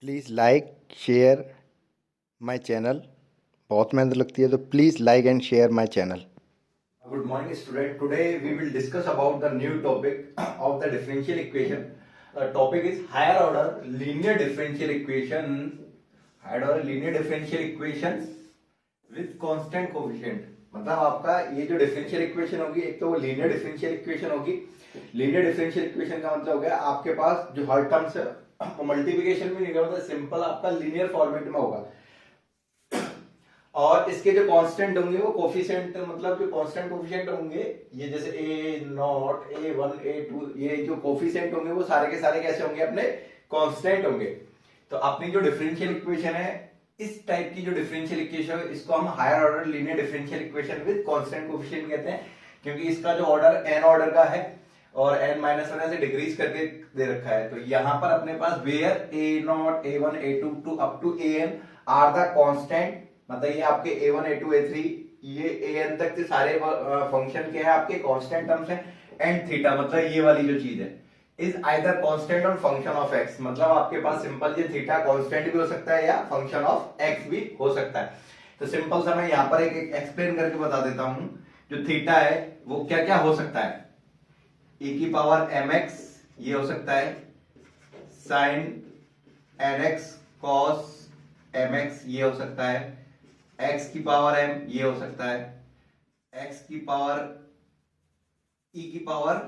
Please like share my channel. बहुत मेहनत लगती है, तो please like and share my channel. Good morning, student. Today we will discuss about the new topic of the differential equation. The topic is higher order linear differential equations. Higher order linear differential equations with constant coefficient. मतलब आपका ये जो differential equation होगी, एक तो वो linear differential equation होगी। Linear differential equation का मतलब हो गया आपके पास जो हर टर्म्स है मल्टीप्लिकेशन भी नहीं करना, मतलब सिंपल आपका लीनियर फॉर्मेट में होगा। और इसके जो कांस्टेंट होंगे वो कोफिशिएंट, मतलब जो कांस्टेंट कोफिशिएंट होंगे ये जैसे a naught a one a two, ये जो कोफिशिएंट होंगे वो सारे के सारे कैसे होंगे, अपने कांस्टेंट होंगे। तो अपनी जो डिफरेंशियल इक्वेशन है, इस टाइप की जो डिफरेंशियल इक्वेशन है, इसको हम higher order linear differential equation with constant coefficient कहते हैं, क्योंकि इसका जो ऑर्डर एन ऑर्डर का है और n माइनस वन से डिक्रीज करके दे रखा है। तो यहाँ पर अपने पास where a naught a one a two two up to a n are the constant, मतलब ये आपके a1 a2 a3 ये an तक के सारे फंक्शन के हैं आपके कांस्टेंट टर्म्स हैं। एंड थीटा मतलब ये वाली जो चीज है इज आइदर कांस्टेंट और फंक्शन ऑफ x, मतलब आपके पास सिंपल ये थीटा कांस्टेंट भी हो सकता है या फंक्शन ऑफ x भी हो सकता है। तो सिंपल सा मैं यहाँ पर एक एक्सप्लेन करके बता देता हूं। जो थीटा है वो क्या क्या हो सकता है, e की पावर mx ये हो सकता है, साइन nx cos mx ये हो सकता है, x की पावर m ये हो सकता है, x की पावर e की power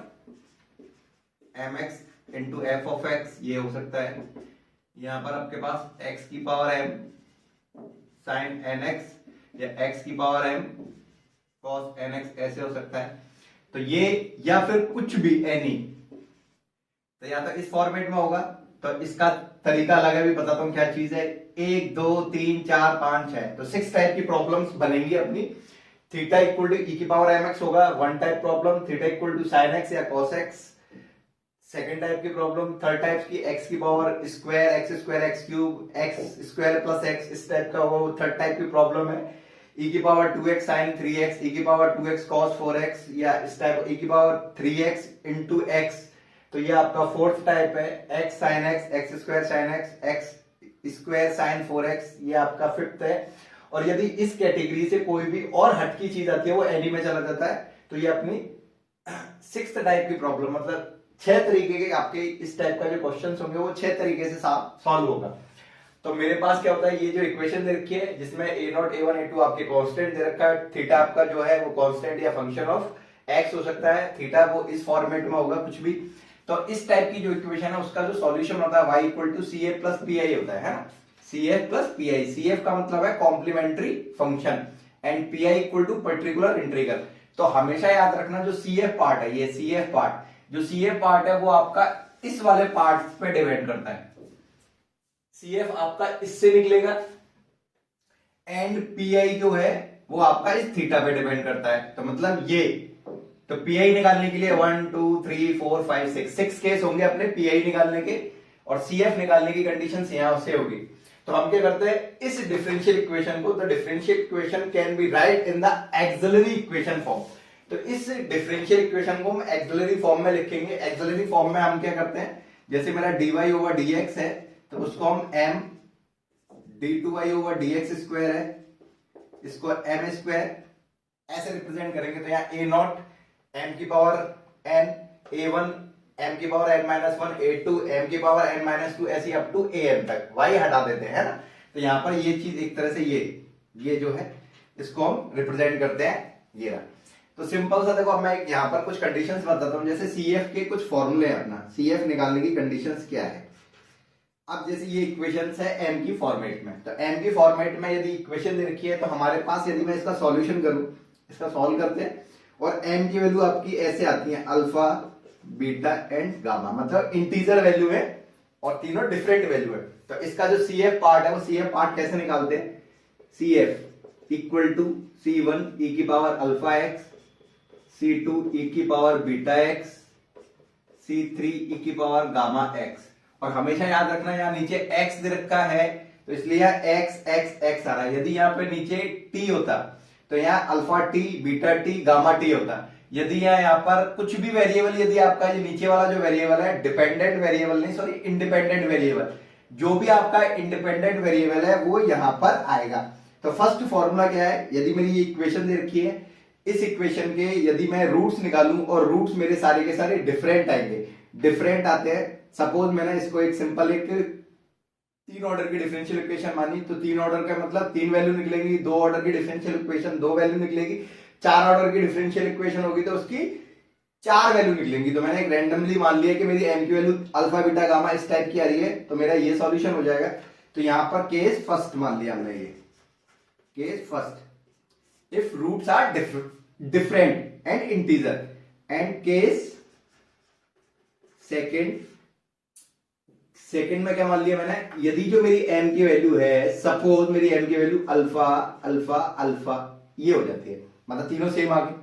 mx into f of x ये हो सकता है। यहां पर आपके पास x की पावर m साइन nx या x की पावर m cos nx ऐसे हो सकता है। तो ये या फिर कुछ भी एनी, तो या तो इस फॉर्मेट में होगा, तो इसका तरीका अलग है, भी बताता हूं क्या चीज है। 1 2 3 4 5 6, तो 6 टाइप की प्रॉब्लम्स बनेंगी अपनी। थीटा इक्वल टू ई की पावर mx होगा one type problem, theta equal to sign x या cos x सेकंड टाइप की प्रॉब्लम, थर्ड टाइप की x की power square x cube x square plus x, इस टाइप का होगा वो थर्ड टाइप की प्रॉब्लम है। e की power 2x sin 3x, e की पावर 2x cos 4x या इस टाइप e की पावर 3x into x, तो ये आपका फोर्थ टाइप है। x sin x square sin x square sin 4x ये आपका फिफ्थ है। और यदि इस कैटेगरी से कोई भी और हट की चीज आती है वो एनी में चला जाता है, तो ये अपनी सिक्स्थ टाइप की प्रॉब्लम, मतलब 6 तरीके के आपके इस टाइप का जो क्वेश्चन होंगे वो 6 तरीके से सॉल्व होगा। तो मेरे पास क्या होता है, ये जो इक्वेशन दे रखी है जिसमें a नॉट a1 a2 आपके कांस्टेंट दे रखा है, थीटा आपका जो है वो कांस्टेंट या फंक्शन ऑफ x हो सकता है, थीटा वो इस फॉर्मेट में होगा कुछ भी। तो इस टाइप की जो इक्वेशन है उसका जो सॉल्यूशन होता है y equal to C F plus P I होता है ना, C F plus P I. C F का मतलब है complementary function and P I equal to particular integral. तो हमेशा याद रखना जो सी एफ पार्ट है, ये सी एफ पार्ट, जो सी एफ पार्ट है वो आपका इस वाले पार्ट पे डिपेंड करता है। सी एफ आपका इससे निकलेगा एंड पी आई जो है वो आपका इस थीटा पे डिपेंड करता है। तो मतलब ये, तो पीआई निकालने के लिए 1 2 3 4 5 6 केस होंगे अपने पीआई निकालने के, और सीएफ निकालने की कंडीशन यहां से होगी। तो हम क्या करते हैं, इस डिफरेंशियल इक्वेशन को, the differential equation can be right in the axillary equation form. तो इस डिफरेंशियल इक्वेशन को हम एक्सिलरी फॉर्म में लिखेंगे। एक्सिलरी फॉर्म में हम क्या करते हैं, जैसे मेरा dy ओवर dx है तो उसको हम m d2y over dx square है, इसको m स्क्वायर ऐसे रिप्रेजेंट करेंगे। तो यहाँ a नॉट m की पावर n, a1 m की power n minus one, a2 m की पावर n माइनस टू, ऐसी अप टू an तक, y हटा देते हैं ना। तो यहाँ पर ये चीज एक तरह से ये जो है इसको हम रिप्रेजेंट करते हैं, ये रहा। तो सिंपल सा देखो, अब मैं यहाँ पर कुछ कंडीशंस बताता हूँ। जैसे CF के कुछ फॉर्मूले हैं, अपना CF निकालने की कंडीशंस क्या है। अब जैसे ये इक्वेशंस है m की फॉर्मेट में, तो m की फॉर्मेट में यदि इक्वेशन दे रखी है तो हमारे पास, यदि मैं इसका सॉल्यूशन करूं, इसका सॉल्व करते हैं, और m की वैल्यू आपकी ऐसे आती है अल्फा बीटा एंड गामा, मतलब इंटीजर वैल्यू है और तीनों डिफरेंट वैल्यू है। तो इसका जो CF पार्ट है वो CF पार्ट कैसे निकालते हैं, CF equal to C1 e की power alpha x, C2 e की power beta x, C3 e की पावर गामा x। और हमेशा याद रखना यहाँ नीचे x दे रखा है तो इसलिए यहाँ x आ रहा है। यदि यहाँ पे नीचे t होता तो यहाँ alpha T, beta T, gamma T होता। यदि यहाँ पर कुछ भी वेरिएबल, यदि आपका ये नीचे वाला जो वेरिएबल है डिपेंडेंट वेरिएबल नहीं, सॉरी इंडिपेंडेंट वेरिएबल, जो भी आपका इंडिपेंडेंट वेरिएबल है वो यहां पर आएगा। तो फर्स्ट फॉर्मूला क्या है, यदि मेरी ये इक्वेशन दे रखी है, इस इक्वेशन के यदि मैं रूट्स निकालूं और रूट्स मेरे सारे के सारे डिफरेंट आएंगे, डिफरेंट आते हैं, सपोज मैंने इसको एक सिंपल एक 3 ऑर्डर की डिफरेंशियल इक्वेशन मानी, तो 3 ऑर्डर का मतलब 3 वैल्यू निकलेगी, 2 ऑर्डर की डिफरेंशियल इक्वेशन 2 वैल्यू निकलेगी, 4 ऑर्डर की डिफरेंशियल इक्वेशन होगी तो उसकी 4 वैल्यू निकलेंगी। तो मैंने एक रैंडमली मान लिया कि मेरी एम की वैल्यू अल्फा बीटा गामा इस टाइप की आ रही है, तो मेरा ये सॉल्यूशन हो जाएगा। तो यहां पर केस फर्स्ट मान लिया हमने, ये case first, if roots are different and integer, and case second में क्या मान लिया मैंने, यदि जो मेरी एम की वैल्यू है, सपोज मेरी एम की वैल्यू अल्फा अल्फा अल्फा ये हो जाती है, मतलब तीनों सेम आ गई।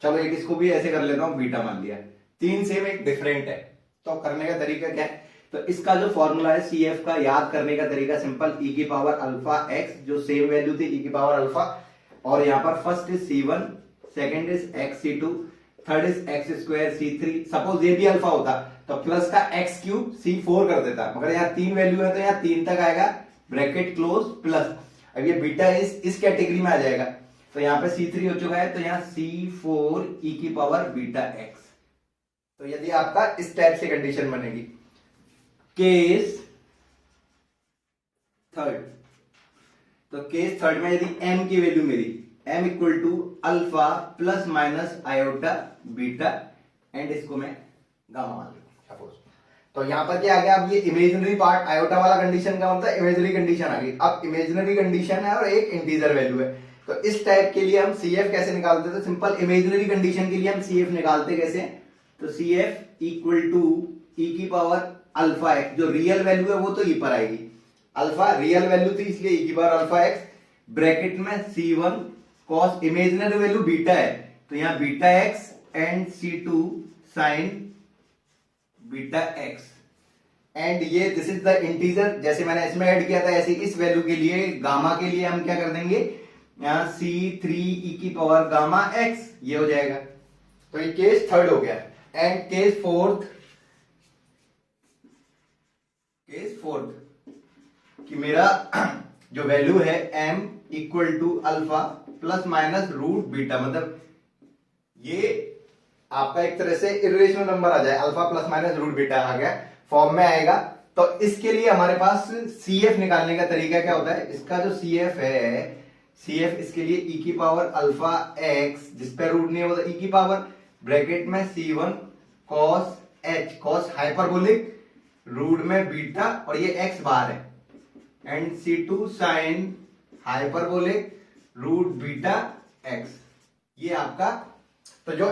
चलो एक इसको भी ऐसे कर लेता हूं, बीटा मान लिया, 3 सेम एक डिफरेंट है। तो करने का तरीका क्या है, तो इसका जो फॉर्मूला है CF का, याद करने का तरीका सिंपल, e की पावर अल्फा x, जो सेम वैल्यू थी e की पावर अल्फा, और यहां पर first is C1, second is x C2, third is x square C3। Suppose ये भी अल्फा होता तो प्लस का x क्यूब C4 कर देता, मगर यहाँ 3 वैल्यू है तो यहाँ 3 तक आएगा, ब्रैकेट क्लोज प्लस। अब ये बीटा इस कैटेगरी में आ जाएगा, तो यहाँ पे C3 हो चुका है, तो यहाँ C4 e की पावर बीटा x। तो यदि आपका इस टाइप से कंडीशन बनेगी, केस थर्ड, तो केस थर्ड में यदि m की वैल्यू मेरी m equal to alpha plus minus iota beta, and इसको मैं गामा मान लूं सपोज, तो यहां पर क्या आ गया, अब ये इमेजिनरी पार्ट आयोटा वाला कंडीशन का मतलब इमेजिनरी कंडीशन आ गई। अब इमेजिनरी कंडीशन है और एक इंटीजर वैल्यू है, तो इस टाइप के लिए हम CF कैसे निकालते थे, सिंपल इमेजिनरी कंडीशन के लिए हम CF निकालते कैसे, तो CF इक्वल टू e की पावर अल्फा x, जो रियल वैल्यू है वो तो e पर आएगी, अल्फा रियल वैल्यू थी इसलिए e की पावर अल्फा x, ब्रैकेट में C1 cos imaginary value beta है, तो यहां beta x and C2 sign beta x, and ये दिस इज द इंटीजर, जैसे मैंने इसमें ऐड किया था ऐसे इस वैल्यू के लिए गामा के लिए हम क्या कर देंगे, यहां C3 e की पावर गामा x, ये हो जाएगा। तो ये केस थर्ड हो गया, एंड केस फोर्थ कि मेरा जो वैल्यू है m equal to alpha plus minus root beta, मतलब ये आपका एक तरह से इरेशनल नंबर आ जाए, alpha plus minus root beta आ गया फॉर्म में आएगा। तो इसके लिए हमारे पास CF निकालने का तरीका क्या होता है, इसका जो CF है, CF इसके लिए e की पावर अल्फा x, जिस पे रूट नहीं होता e की पावर, ब्रैकेट में C1 cos h, cos hyperbolic root में बीटा, और ये x बाहर है, and C2 sine hyperbolic root beta x, ये आपका। तो जो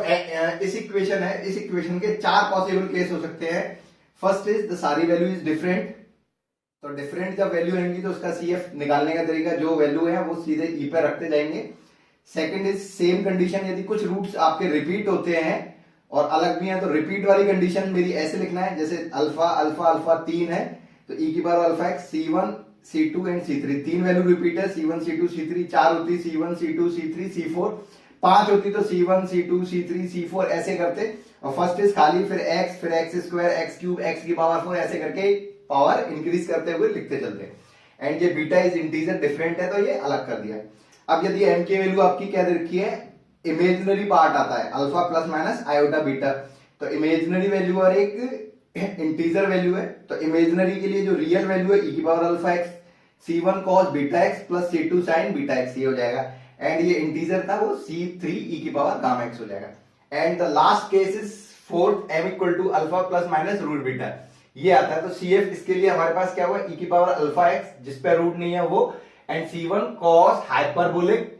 इस इक्वेशन है, इस इक्वेशन के 4 पॉसिबल केस हो सकते हैं। फर्स्ट इज द सारी वैल्यू इज डिफरेंट, तो डिफरेंट जब वैल्यू रहेंगी तो उसका CF निकालने का तरीका, जो वैल्यू है वो सीधे e पे रखते जाएंगे। सेकंड इज सेम कंडीशन, यदि कुछ रूट्स आपके रिपीट होते हैं और अलग भी हैं, तो रिपीट वाली कंडीशन मेरी ऐसे लिखना है, जैसे अल्फा अल्फा अल्फा 3 है तो e की power alpha x, C1 C2 and C3, 3 value repeat है, C1 C2 C3, 4 होती C1 C2 C3 C4, 5 होती तो C1 C2 C3 C4 ऐसे करते, और फर्स्ट इज खाली, फिर x, फिर x square x cube x की पावर 4, ऐसे करके पावर इंक्रीज करते हुए लिखते चलते। एंड ये बीटा इज इंटीजर डिफरेंट है तो ये अलग कर दिया। अब यदि m की वैल्यू आपकी क्या दे रखी है, इमेजिनरी पार्ट आता है alpha plus minus iota beta, तो इमेजिनरी वैल्यू और एक इंटीजर वैल्यू है, तो इमेजिनरी के लिए जो रियल वैल्यू है e की power alpha x, C1 cos beta x plus C2 sign beta x, ये हो जाएगा, एंड ये इंटीजर था वो C3 e की पावर गामा x हो जाएगा। And the last case is fourth, m equal to alpha plus minus root beta, ये आता है। तो CF इसके लिए हमारे पास क्या हुआ, e की पावर अल्फा x, जिस पे रूट नहीं है वो, and C1 cos hyperbolic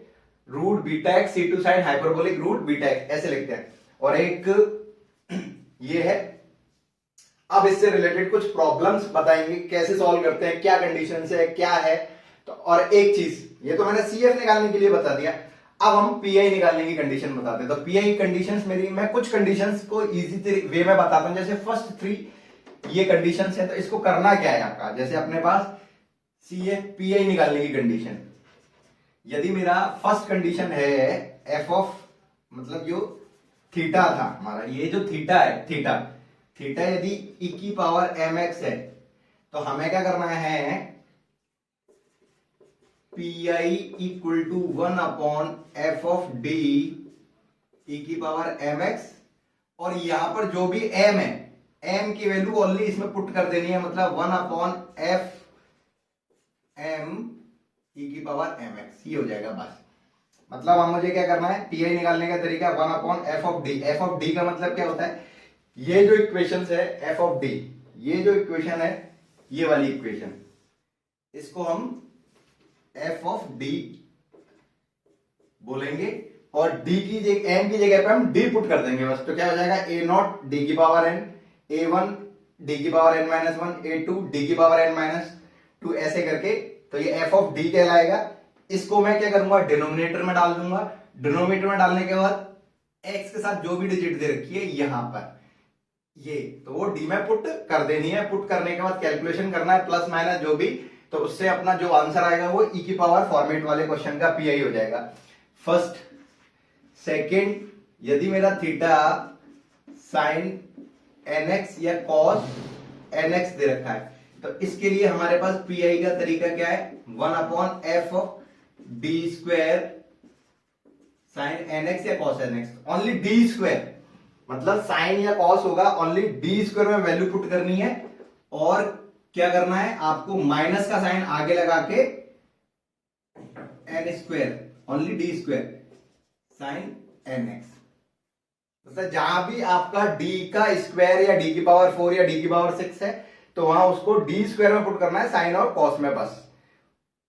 root beta x, C2 sine hyperbolic root beta x, ऐसे लिखते हैं। और एक ये है, अब इससे रिलेटेड कुछ प्रॉब्लम्स बताएंगे, कैसे सॉल्व करते हैं, क्या कंडीशन है, क्या है। तो और एक चीज, ये तो मैंने CF निकालने के लिए बता दिया, अब हम PI निकालने की कंडीशन बताते हैं। तो PI कंडीशंस मेरी, मैं कुछ कंडीशंस को इजी वे में बताता हूं, जैसे फर्स्ट 3 ये कंडीशंस है, तो इसको करना क्या है आपका, जैसे अपने पास CF PI निकालने की कंडीशन, यदि मेरा फर्स्ट कंडीशन है f ऑफ, मतलब जो थीटा था हमारा, ये जो थीटा है, थीटा यदि e की पावर mx है, तो हमें क्या करना है, P I equal to 1/f(d) e की पावर mx, और यहां पर जो भी m है, m की वैल्यू ओनली इसमें पुट कर देनी है, मतलब 1/f m e की पावर mx, ये हो जाएगा बस। मतलब हम मुझे क्या करना है, पी आई निकालने का तरीका 1/f(d). f(d) का मतलब क्या होता है, ये जो इक्वेशन है f(d), ये जो इक्वेशन है, ये वाली इक्वेशन, इसको हम f(d) बोलेंगे, और d की जगह, m की जगह पे हम d पुट कर देंगे बस। तो क्या हो जाएगा, a0 d की पावर n, a1 d की पावर n-1, a2 d की पावर n-2, ऐसे करके। तो ये f(d) कहलाएगा। इसको मैं क्या करूंगा, डिनोमिनेटर में डाल दूंगा। डिनोमिनेटर में डालने के बाद x के साथ जो भी डिजिट दे रखी है यहां पर, ये तो वो d में पुट कर देनी है। पुट करने के बाद कैलकुलेशन करना है, प्लस माइनस जो भी, तो उससे अपना जो आंसर आएगा वो e की पावर फॉर्मेट वाले क्वेश्चन का पी आई हो जाएगा। फर्स्ट, सेकंड, यदि मेरा थीटा साइन nx या कॉस nx दे रखा है, तो इसके लिए हमारे पास पी आई का तरीका क्या है, 1/f(d²) साइन nx या कॉस nx, ओनली d², मतलब साइन या कॉस होगा, ओनली d² में वैल्यू पुट करनी है। और क्या करना है आपको, माइनस का साइन आगे लगा के n², only d² sign nx, मतलब जहां भी आपका d का स्क्वायर या d की पावर 4 या d की पावर 6 है, तो वहां उसको d² में पुट करना है, साइन और कॉस में बस।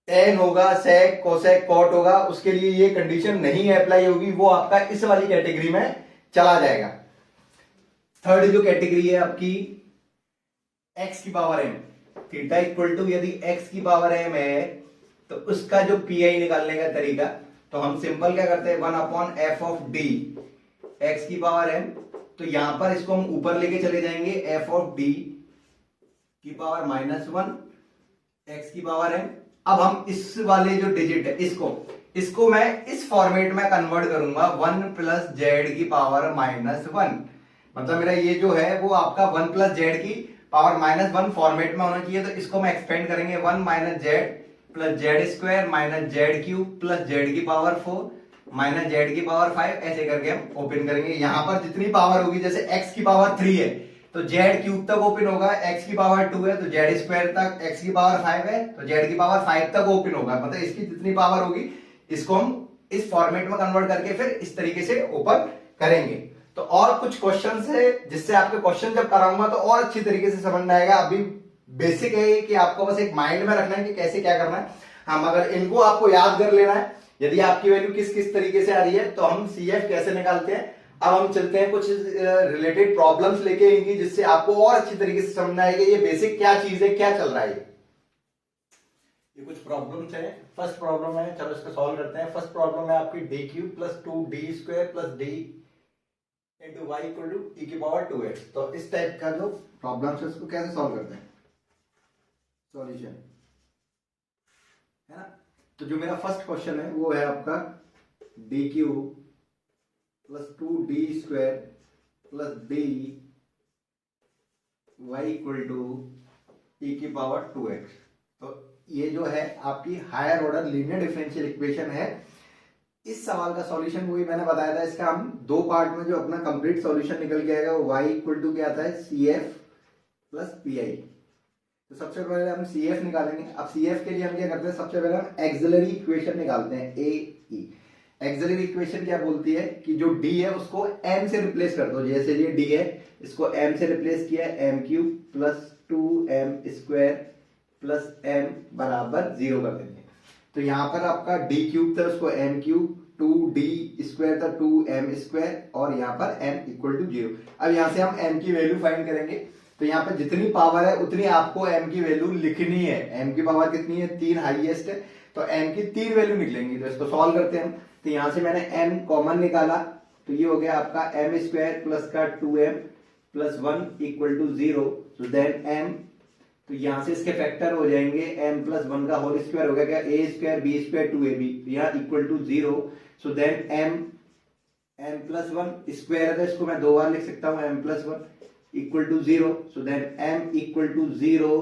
टेन होगा, सेक, कोसेक, कॉट होगा, उसके लिए ये कंडीशन नहीं अप्लाई होगी, वो आपका इस वाली कैटेगरी में चला जाएगा। थर्ड जो कैटेगरी है आपकी, x की power m, theta equal to यदि x की पावर m है, तो उसका जो पी आई निकालने का तरीका, तो हम सिंपल क्या करते हैं, 1/f(d) x की पावर m, तो यहां पर इसको हम ऊपर लेके चले जाएंगे, f(d) की पावर -1 x की पावर m। अब हम इस वाले जो डिजिट है, इसको मैं इस फॉर्मेट में कन्वर्ट करूंगा, 1 + z की पावर -1, मतलब मेरा ये जो है वो आपका 1 + z की पावर -1 फॉर्मेट में होना चाहिए। तो इसको मैं एक्सपेंड करेंगे, 1 - z + z² - z³ + z की पावर 4 - z की पावर 5, ऐसे करके हम ओपन करेंगे। यहां पर जितनी पावर होगी, जैसे x की पावर 3 है तो z³ तक ओपन होगा, x की पावर 2 है तो z² तक, x की पावर 5 है तो z की पावर 5 तक ओपन होगा, मतलब इसकी जितनी पावर होगी इसको हम इस फॉर्मेट में कन्वर्ट करके फिर इस तरीके से ओपन करेंगे। तो और कुछ क्वेश्चंस है जिससे आपके क्वेश्चन जब कराऊंगा तो और अच्छी तरीके से समझ में आएगा। अभी बेसिक है कि आपको बस एक माइंड में रखना है कि कैसे क्या करना है। हम अगर इनको आपको याद कर लेना है, यदि आपकी वैल्यू किस किस तरीके से आ रही है, तो हम CF कैसे निकालते हैं। अब हम चलते हैं कुछ रिलेटेड प्रॉब्लम्स लेके इनकी, जिससे आपको और अच्छी तरीके से समझना आएगा ये बेसिक क्या चीज है, क्या चल रहा है। ये कुछ प्रॉब्लम्स है। फर्स्ट प्रॉब्लम है, चलो इसको सॉल्व करते हैं। फर्स्ट प्रॉब्लम है आपकी d³ + 2d² + d into y equal to e की पावर 2x। तो इस टाइप का जो प्रॉब्लम है उसको कैसे सॉल्व करते हैं, सॉल्यूशन है ना। तो जो मेरा फर्स्ट क्वेश्चन है वो है आपका d³ + 2d² + d y equal to e की पावर 2x। तो ये जो है आपकी higher order linear differential equation है। इस सवाल का सॉल्यूशन वही मैंने बताया था, इसका हम दो पार्ट में जो अपना कंप्लीट सॉल्यूशन निकल के आएगा वो y इक्वल टू क्या आता है, CF + PI। तो सबसे पहले हम CF निकालेंगे। अब CF के लिए हम क्या करते हैं, सबसे पहले हम एक्सिलरी इक्वेशन निकालते हैं, AE। एक्सिलरी इक्वेशन क्या बोलती है कि जो d है उसको m से रिप्लेस कर दो। जैसे ये d है, इसको m से रिप्लेस किया, m³ + 2m² + m बराबर 0 कर देंगे। तो यहां पर आपका d³ था, उसको m³, 2d² था 2m², और यहाँ पर m इक्वल टू 0। अब यहां से हम m की वैल्यू फाइंड करेंगे। तो यहाँ पर जितनी पावर है उतनी आपको m की वैल्यू लिखनी है। m की पावर कितनी है, 3 हाईएस्ट है, तो m की 3 वैल्यू निकलेंगी। तो इसको सॉल्व करते हैं हम। तो यहां से मैंने m कॉमन निकाला, तो ये हो गया आपका m² + का 2m + 1 इक्वल टू 0। तो देन m, तो यहां से इसके फैक्टर हो जाएंगे, m + 1 का होल स्क्वायर हो गया क्या, a² b² 2ab, तो यहाँ equal to 0। So then m + 1 square है तो इसको मैं 2 बार लिख सकता हूँ, m + 1 equal to 0। So then m equal to 0,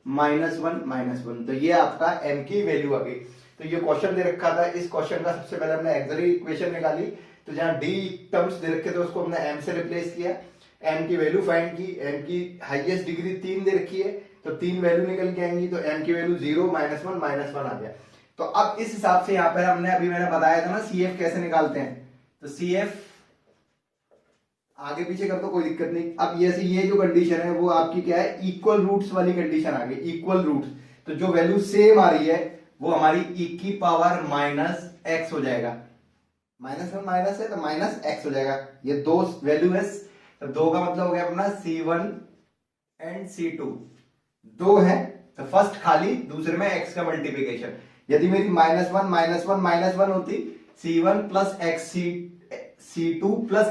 -1 तो ये आपका m की वैल्यू आ गई। तो ये क्वेश्चन दे रखा था, इस क्वेश्चन का सबसे पहले हमने एक्सिलरी इक्वेशन निकाली, तो जहां d टर्म्स दे रखे थे उसको हमने m से रिप्लेस किया, m की वैल्यू फाइंड की, m की हाईएस्ट डिग्री 3 दे रखी है तो 3 वैल्यू निकल के आएंगी, तो m की वैल्यू 0 -1 आ गया। तो अब इस हिसाब से यहाँ पर हमने अभी मैंने बताया था ना CF कैसे निकालते हैं, तो CF आगे पीछे कर तो कोई दिक्कत नहीं। अब ये जो कंडीशन है वो आपकी क्या है, इक्वल रूट्स वाली कंडीशन आ गई, इक्वल रूट्स। तो जो वैल्यू सेम आ रही है वो हमारी e की पावर -x हो जाएगा, -1 माइनस है तो -x हो जाएगा। ये दो वैल्यू है, तो दो का मतलब हो गया अपना C1 एंड C2, दो है तो फर्स्ट खाली, दूसरे में x का मल्टीप्लिकेशन। यदि मेरी -1 होती C1 plus x C2 plus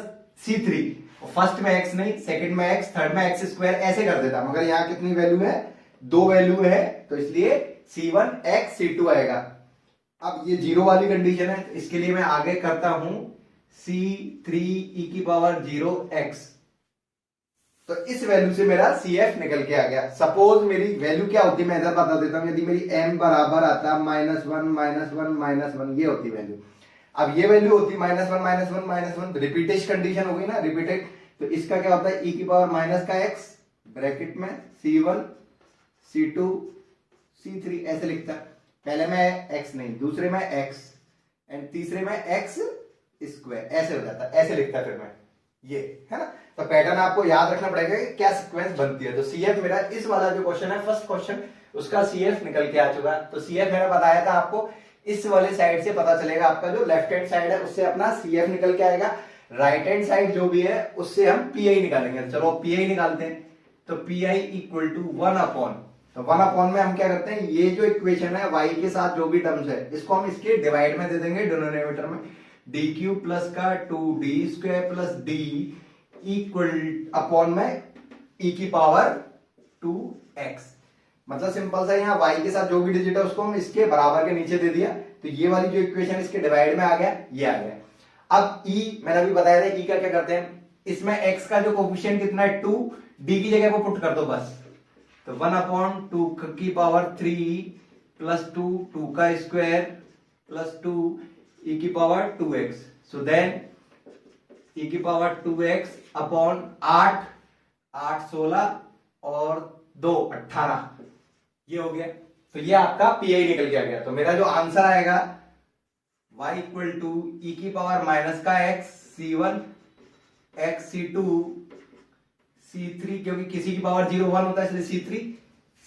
C3, first में x नहीं, सेकंड में x, थर्ड में x स्क्वायर ऐसे कर देता, मगर यहाँ कितनी वैल्यू है, दो वैल्यू है, तो इसलिए C1 x C2 आएगा। अब ये जीरो वाली कंडीशन है, तो इसके लिए मैं आगे करता हूं C3 e की पावर 0x, तो इस वैल्यू से मेरा CF निकल के आ गया। सपोज मेरी वैल्यू क्या होती है, मैं इधर बता देता हूं, यदि मेरी m बराबर आता -1 ये होती वैल्यू। अब ये वैल्यू होती -1 तो रिपीटेड कंडीशन हो गई ना, रिपीटेड, तो इसका क्या होता है e की पावर माइनस का x ब्रैकेट में C1 C2 C3 ऐसे लिखता, पहले में x नहीं, दूसरे में x एंड तीसरे में x स्क्वायर ऐसे हो जाता, ऐसे लिखता फिर मैं, ये है ना। तो पैटर्न आपको याद रखना पड़ेगा कि क्या सीक्वेंस बनती है। तो CF मेरा इस वाला जो क्वेश्चन है फर्स्ट क्वेश्चन, उसका CF निकल के आ चुका। तो CF मैंने बताया था आपको, इस वाले साइड से पता चलेगा, आपका जो लेफ्ट हैंड साइड है उससे अपना CF निकल के आएगा, राइट हैंड साइड जो भी है उससे हम PI निकालेंगे। चलो PI निकालते हैं, तो PI इक्वल टू 1/, तो 1/, में हम क्या करते हैं, ये जो इक्वेशन है y के साथ जो भी टर्म्स है इसको हम इसके डिवाइड में दे देंगे, डिनोमिनेटर में dq प्लस का 2d² plus d equal upon में e की पावर 2x। मतलब सिंपल सा, यहाँ y के साथ जो भी डिजिट है उसको हम इसके बराबर के नीचे दे दिया, तो ये वाली जो इक्वेशन इसके डिवाइड में आ गया, ये आ गया। अब e मैंने अभी बताया था, e का क्या करते हैं, इसमें x का जो कोफिशिएंट कितना है 2, d की जगह पर पुट कर दो बस, तो 1/2 की पावर 3 प्लस 2 का स्क्वायर प्लस 2 e की power 2x, so then e की पावर 2x अपॉन 8 16 और 2 18, ये हो गया। तो ये आपका PI निकल के आ गया। तो मेरा जो आंसर आएगा y इक्वल टू e की पावर माइनस का x C1 x C2 C3, क्योंकि किसी की पावर 0 1 होता है इसलिए C3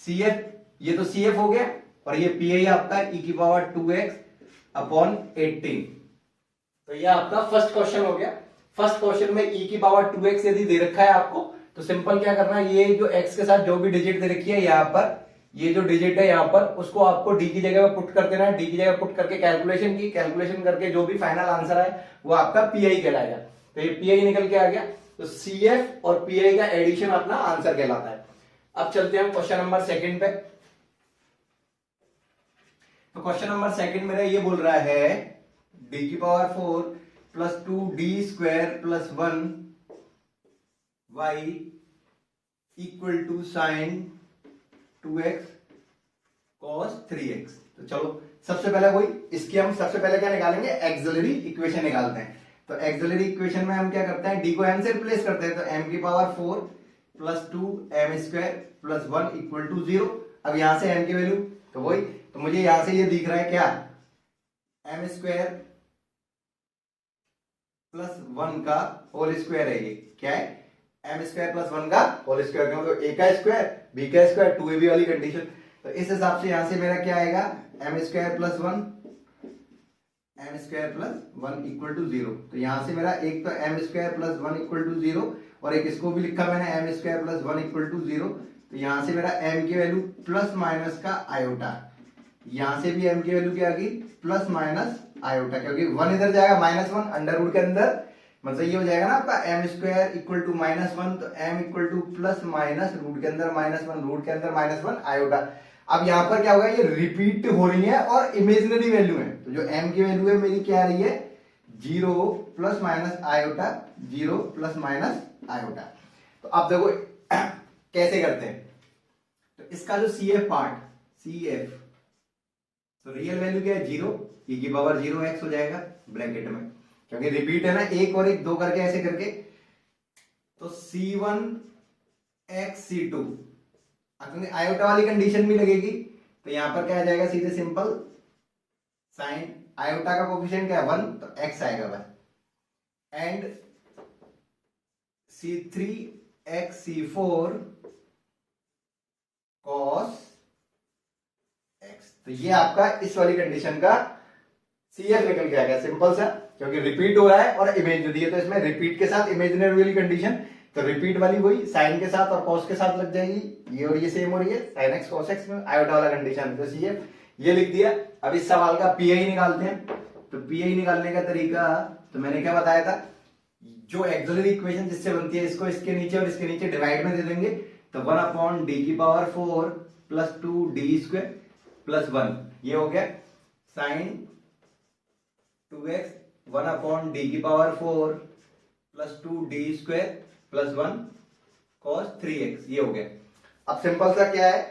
CF, ये तो CF हो गया, और ये PI आपका e की पावर 2x अपॉन 18। तो ये आपका फर्स्ट क्वेश्चन हो गया। फर्स्ट क्वेश्चन में e की पावर 2x यदि दे रखा है आपको, तो सिंपल क्या करना है, ये जो x के साथ जो भी डिजिट दे रखी है यहाँ पर, ये जो डिजिट है यहाँ पर, उसको आपको d की जगह पर पुट कर देना है, d की जगह पुट करके कैलकुलेशन करके जो भी फाइनल आंसर है वो आपका PI कहलाएगा। तो ये PI निकल के आ गया। तो CF और PI का एडिशन अपना आंसर कहलाता है। अब चलते हैं क्वेश्चन नंबर सेकंड पे। तो क्वेश्चन नंबर सेकंड मेरा ये बोल रहा है d की power 4 plus 2d² plus 1 y equal to sine 2x cos 3x। तो चलो सबसे पहले वही, इसकी हम सबसे पहले क्या निकालेंगे, एक्सिलरी इक्वेशन निकालते हैं। तो एक्सिलरी इक्वेशन में हम क्या करते हैं, d को m से रिप्लेस करते हैं, तो m की power 4 plus 2m² plus 1 equal to 0। अब यहां से m की वैल्यू तो वही, तो मुझे यहां से ये दिख रहा है क्या, m² प्लस 1 का होल स्क्वायर है, ये क्या है, m² प्लस 1 का होल स्क्वायर, क्योंकि तो a का स्क्वायर b का स्क्वायर 2ab वाली कंडीशन। तो इस हिसाब से यहां से मेरा क्या आएगा, m² प्लस 1 इक्वल टू 0। तो यहां से मेरा एक तो m² प्लस 1 इक्वल टू 0, और एक इसको भी लिखा मैंने m² प्लस 1 इक्वल टू 0। तो यहां से मेरा m की वैल्यू प्लस माइनस का आयोटा, यहां से भी m की वैल्यू क्या आ गई, प्लस माइनस आयोटा, क्योंकि 1 इधर जाएगा -1 अंडर रूट के अंदर, मतलब ये हो जाएगा ना आपका m² इक्वल टू -1, तो m equal to plus minus root के अंदर -1, रूट के अंदर -1 आयोटा। अब यहाँ पर क्या होगा, ये रिपीट हो रही है और इमेजिनरी वैल्यू है, तो जो m की वैल्यू है मेरी क्या आ रही है, 0 plus minus iota, 0 plus minus iota. तो अब देखो कैसे करते हैं, तो इसका जो C F part, C F, तो रियल वैल्यू क्या है 0, e की पावर 0x हो जाएगा ब्रैकेट में, क्योंकि रिपीट है ना, एक और एक दो करके ऐसे करके। तो C1 x C2, क्योंकि आयोटा वाली कंडीशन भी लगेगी, तो यहां पर क्या आ जाएगा सीधे सिंपल, साइन आयोटा का कोफिशिएंट क्या है 1, तो x आएगा बस, and C3 x C4 cos x। तो ये आपका इस वाली कंडीशन का CF निकल के आ गया, सिंपल सा, क्योंकि रिपीट हो रहा है और इमेजनरी है, तो इसमें रिपीट के साथ इमेजनरी वाली कंडीशन, तो रिपीट वाली वही साइन के साथ और कॉस के साथ लग जाएगी, ये और ये सेम हो रही है, साइन एक्स कॉस एक्स में आयोटा वाला कंडीशन, तो CF ये लिख दिया। अब इस सवाल का PI निकालते हैं। तो PI निकालने का तरीका, तो मैंने क्या बताया था, जो एक्सिलरी इक्वेशन जिससे बनती है, इसको इसके नीचे और इसके नीचे डिवाइड में दे देंगे, तो 1/d की पावर 4 प्लस 2d² प्लस 1, ये हो गया साइन 2x 1/d की power 4 plus 2d² plus 1 cos 3x, ये हो गया। अब सिंपल सा क्या है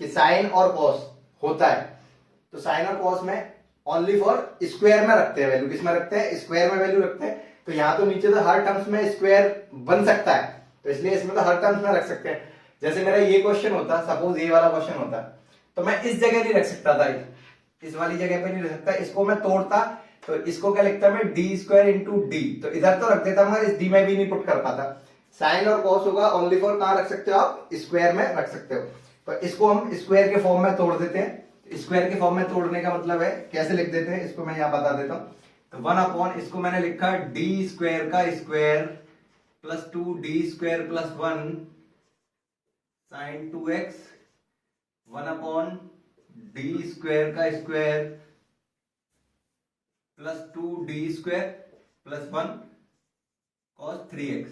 कि साइन और कॉस होता है, तो साइन और कॉस में ओनली फॉर स्क्वायर में रखते हैं वैल्यू, किसमें रखते हैं, स्क्वायर में वैल्यू रखते हैं। तो यहां तो नीचे तो हर टर्म्स में स्क्वायर बन सकता है, तो इसलिए इसमें तो हर टर्म्स में रख सकते हैं। जैसे मेरा ये क्वेश्चन होता, सपोज ये वाला क्वेश्चन होता, तो मैं इस जगह नहीं रख सकता था, इस वाली जगह पे नहीं रख सकता, इसको मैं तोड़ता, तो इसको क्या लिखता मैं d² इंटू डी, तो इधर तो रख देता मगर इस डी में भी नहीं पुट कर पाता। साइन और कॉस होगा ओनली फॉर कहां रख सकते हो आप, स्क्वायर में रख सकते हो। तो इसको हम स्क्वायर के फॉर्म में तोड़ देते हैं। स्क्वायर के फॉर्म में तोड़ने का मतलब है, कैसे लिख देते हैं इसको मैं यहां बता देता हूं। तो 1/, इसको मैंने लिखा d² का square plus 2d² plus 1 sign 2x 1/d² का square plus 2d² plus 1 cos 3x।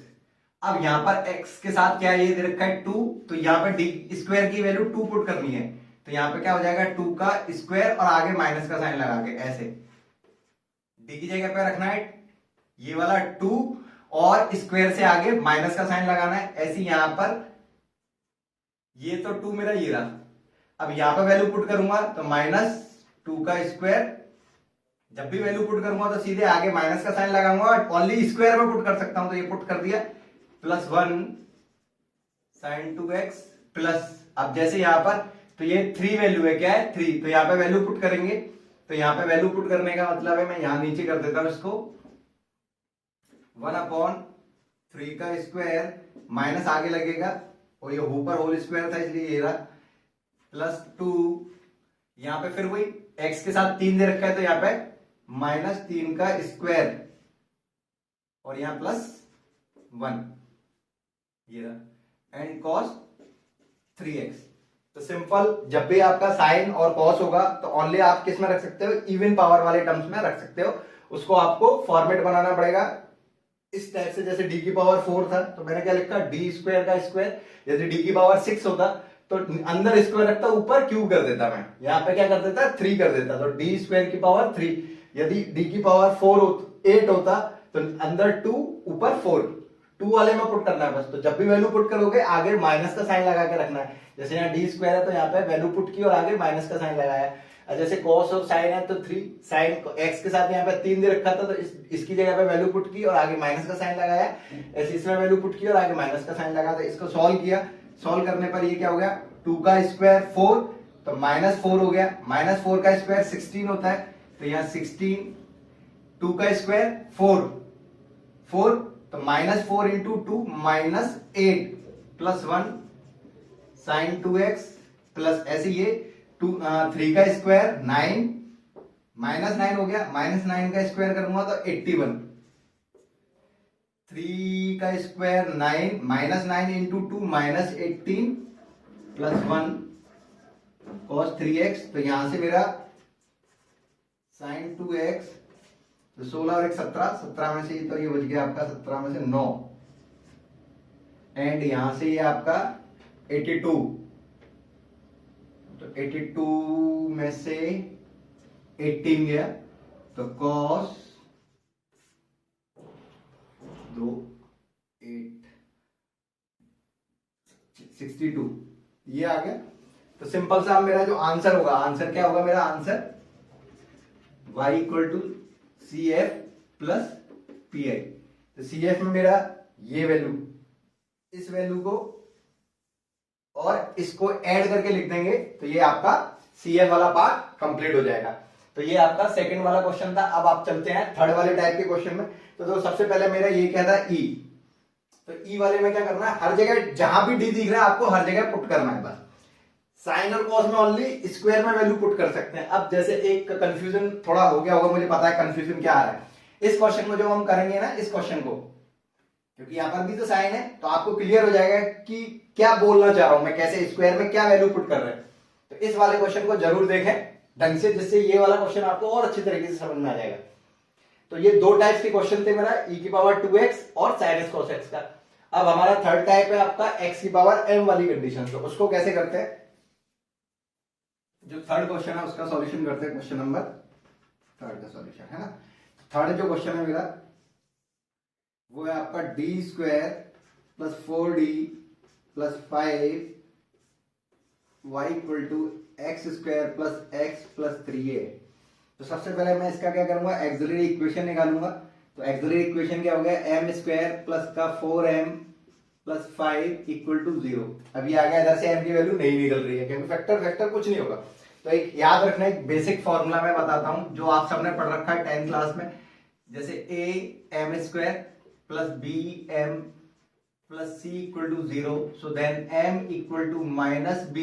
अब यहां पर x के साथ क्या है, ये दे रखा है 2, तो यहां पर d² की वैल्यू 2 पुट करनी है, तो यहां पे क्या हो जाएगा 2 का स्क्वायर और आगे माइनस का साइन लगा के ऐसे d की जगह पे रखना है ये वाला 2 और स्क्वायर से आगे माइनस का साइन लगाना है, ऐसे यहां पर ये तो 2 मेरा ये रहा। अब यहां पे वैल्यू पुट करूंगा तो -2 का स्क्वायर, जब भी वैल्यू पुट करूंगा तो सीधे आगे माइनस का साइन लगाऊंगा, ओनली स्क्वायर में पुट कर सकता हूं, तो ये पुट कर दिया प्लस 1 साइन 2x प्लस, अब जैसे यहां पर तो ये 3 वैल्यू है, क्या है 3, तो यहां पे वैल्यू पुट करेंगे, तो यहां पे वैल्यू पुट करने का मतलब है, मैं यहां नीचे कर देता हूं इसको 1/3 का स्क्वायर माइनस आगे लगेगा और ये ऊपर होल स्क्वायर था इसलिए ये रहा प्लस 2, यहां पे फिर वही x के साथ 3 दे रखा है, तो यहां पे -3 का स्क्वायर और यहां प्लस 1, ये रहा एंड cos 3x। तो सिंपल, जब भी आपका साइन और कॉस होगा तो ओनली आप किस में रख सकते हो, इवन पावर वाले टर्म्स में रख सकते हो। उसको आपको फॉर्मेट बनाना पड़ेगा इस टाइप से, जैसे d की पावर 4 था तो मैंने क्या लिखा d² का स्क्वायर, जैसे d की पावर 6 होता तो अंदर स्क्वायर रखता, ऊपर क्यूब कर देता, मैं यहां पे क्या कर देता 3 कर देता, तो d² की पावर 3। यदि d की पावर 8 होता तो अंदर 2 ऊपर 4, 2 वाले में पुट करना है बस। तो जब भी वैल्यू पुट करोगे आगे माइनस का साइन लगा के रखना है, जैसे यहाँ d² है तो यहाँ पे वैल्यू पुट की और आगे माइनस का साइन लगाया, और जैसे cos और sin है तो 3, साइन x के साथ यहाँ पे 3 दे रखा था तो इसकी जगह पे वैल्यू पुट की और आगे माइनस का साइन लगाया, ऐसे इसमें वैल्यू पुट की और आगे माइनस का साइन लगा, तो इसको सॉल्व किया। सॉल्व करने पर ये क्या हो गया 2 का स्क्वायर 4, तो -4 हो गया, -4 का स्क्वायर 16 होता है, तो यहाँ 16, 2 का स्क्वायर 4, तो -4 into 2 -8 plus 1 sign 2x plus ऐसे ये 3 का स्क्वायर 9, -9 हो गया, -9 का स्क्वायर करूंगा तो 81, 3 का square 9, -9 into 2 -18 plus 1 cos 3x, तो यहां से मेरा साइन 2x, तो 16 और 1 17 में से तो ये बच गया आपका 17 में से 9, एंड यहां से ये आपका 82, तो 82 में से 18 गया, तो cos 2 8 62 ये आ गया। तो सिंपल सा मेरा जो आंसर होगा, आंसर क्या होगा मेरा answer y equal to C F plus P I. तो सी एफ में मेरा ये वैल्यू, इस वैल्यू को और इसको ऐड करके लिख देंगे तो ये आपका सी एफ वाला पार्ट कंप्लीट हो जाएगा। तो ये आपका सेकंड वाला क्वेश्चन था। अब आप चलते हैं थर्ड वाले टाइप के क्वेश्चन में। तो सबसे पहले मेरा ये क्या था, ई। तो ई वाले में क्या करना है, हर जगह जहां भी डी दिख रहा है आपको हर जगह पुट करना है बस। साइन और कॉस में ओनली स्क्वायर में वैल्यू पुट कर सकते हैं। अब जैसे एक कंफ्यूजन थोड़ा हो गया होगा, मुझे पता है कंफ्यूजन क्या आ रहा है। इस क्वेश्चन को जब हम करेंगे ना, इस क्वेश्चन को, क्योंकि यहां पर भी तो साइन है, तो आपको क्लियर हो जाएगा कि क्या बोलना चाह रहा हूं मैं, कैसे स्क्वायर में क्या वैल्यू पुट कर रहे हैं। तो इस वाले क्वेश्चन को जरूर देखें ढंग से, जिससे ये वाला क्वेश्चन आपको और अच्छी तरीके से समझ में आ जाएगा। तो ये दो टाइप्स के क्वेश्चन थे मेरा, e की पावर 2x और sin x cos x का। अब हमारा थर्ड टाइप है आपका x की पावर m वाली कंडीशन। तो उसको कैसे करते हैं, जो थर्ड क्वेश्चन है उसका सॉल्यूशन करते हैं। क्वेश्चन नंबर थर्ड का सॉल्यूशन है ना। थर्ड जो क्वेश्चन है मेरा वो है आपका D square plus 4d plus 5 y equal to x square plus x plus 3a। तो सबसे पहले मैं इसका क्या करूंगा, एक्सिलरी इक्वेशन निकालूंगा। तो एक्सिलरी इक्वेशन क्या हो गया, एम स्क्वायर प्लस का 4m प्लस 5 इक्वल टू 0। अभी आ गया, इधर से m की वैल्यू नहीं निकल रही है क्योंकि फैक्टर कुछ नहीं होगा। तो एक याद रखना, एक बेसिक फॉर्मूला मैं बताता हूं जो आप सबने पढ़ रखा है 10th क्लास में। जैसे a m square plus b m plus c equal to 0, so then m equal to minus b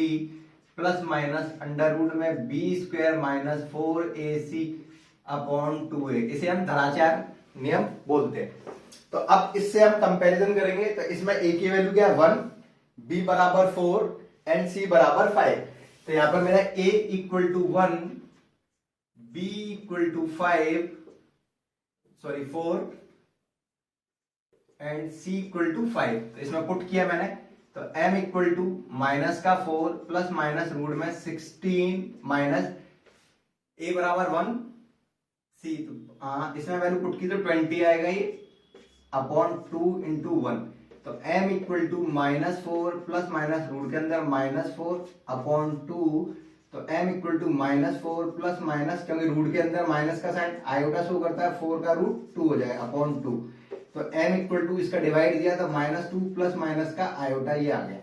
plus minus under root में b square minus 4ac upon 2a। इसे हम धराचार नियम बोलते हैं। तो अब इससे हम कंपैरिजन करेंगे। तो इसमें a की वैल्यू क्या है 1, b बराबर 4 एंड c बराबर 5। तो यहां पर मेरा a equal to 1, b equal to 4 and c equal to 5। तो इसमें पुट किया मैंने, तो m इक्वल टू माइनस का 4 प्लस माइनस रूट में 16 माइनस a बराबर 1 c। तो इसमें वैल्यू पुट की तो 20 आएगा ये अपॉन 2 इंटू 1। तो m equal to minus 4 plus minus root के अंदर माइनस 4 अपॉन 2। तो m equal to minus 4 plus minus, क्योंकि रूट के अंदर माइनस का साइन आयोटा शो करता है, 4 का रूट 2 हो जाएगा अपॉन 2। तो m इक्वल टू इसका डिवाइड दिया तो माइनस 2 प्लस माइनस का आयोटा ये आ गया।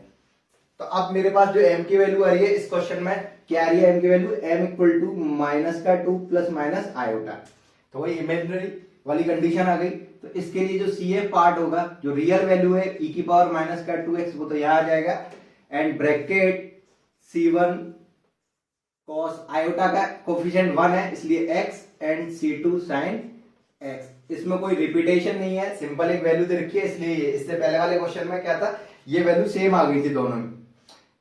तो अब मेरे पास जो m की वैल्यू आ रही है इस क्वेश्चन में, क्या आ रही है m की value, m equal to minus का 2 प्लस माइनस आयोटा। तो वही इमेजिनरी वाली कंडीशन आ गई। तो इसके लिए जो CF पार्ट होगा, जो रियल वैल्यू है e की पावर माइनस का 2x, वो तो यहाँ आ जाएगा and bracket C1 cos iota का कोफिशिएंट 1 है इसलिए x and C2 sin x। इसमें कोई रिपीटेशन नहीं है, सिंपल एक वैल्यू दे रखी है इसलिए। इससे पहले वाले क्वेश्चन में क्या था, ये वैल्यू सेम आ गई थी दोनों में,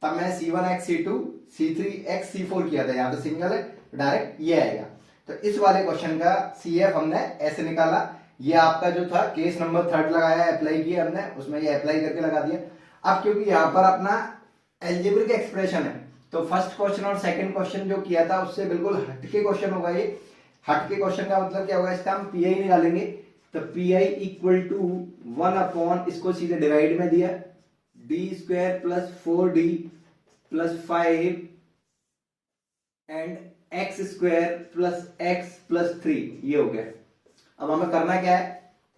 तब मैंने C1x C2 C3x C4 किया था। यहाँ पे सिंगल है, डायरेक्ट ये आएगा। तो इस वाले क्वेश्चन का CF हमने ऐसे निकाला। ये आपका जो था केस नंबर थर्ड लगाया, अप्लाई किया हमने, उसमें ये अप्लाई करके लगा दिया। अब क्योंकि यहाँ पर अपना एल्जेब्रिक एक्सप्रेशन है, तो फर्स्ट क्वेश्चन और सेकंड क्वेश्चन जो किया था उससे बिल्कुल हटके क्वेश्चन होगा ये। हटके क्वेश्चन का मतलब क्या होगा, इसका हम पीआई निकालेंगे। तो पीआई इक्वल टू 1 अपॉन, इसको सीधे डिवाइड में दिया, D square plus 4d plus 5 and x square plus x plus 3, ये हो गया। अब हमें करना क्या है,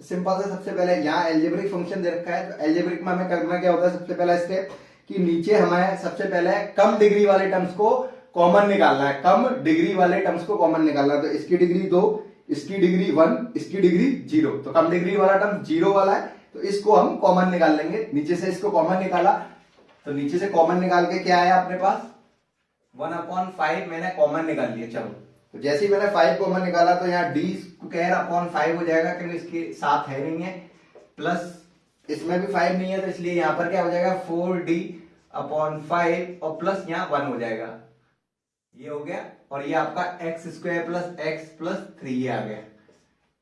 तो सिंपल से सबसे पहले यहाँ एल्जेब्रिक फंक्शन दे रखा है, तो एल्जेब्रिक में हमें करना क्या होता है, सबसे पहला स्टेप कि नीचे हमें सबसे पहले कम डिग्री वाले टर्म्स को कॉमन निकालना है। कम डिग्री वाले टर्म्स को कॉमन निकालना है। तो इसकी डिग्री 2, इसकी डिग्री 1, इसकी डिग्री 0। तो कम डिग्री वाला टर्म 0 वाला है, तो इसको हम कॉमन निकाल लेंगे। नीचे से इसको कॉमन निकाला, तो नीचे से कॉमन निकाल के क्या आया अपने पास, 1/5 मैंने कॉमन निकाल लिया। चलो, तो जैसे ही मैंने 5 कॉमन निकाला तो यहाँ डी स्क्वायर अपॉन 5 हो जाएगा, क्योंकि इसके साथ है नहीं है, प्लस इसमें भी 5 नहीं है, तो इसलिए यहाँ पर क्या हो जाएगा 4d अपॉन 5 और प्लस यहाँ 1 हो जाएगा, ये हो गया। और ये आपका x square plus x plus 3 ये आ गया,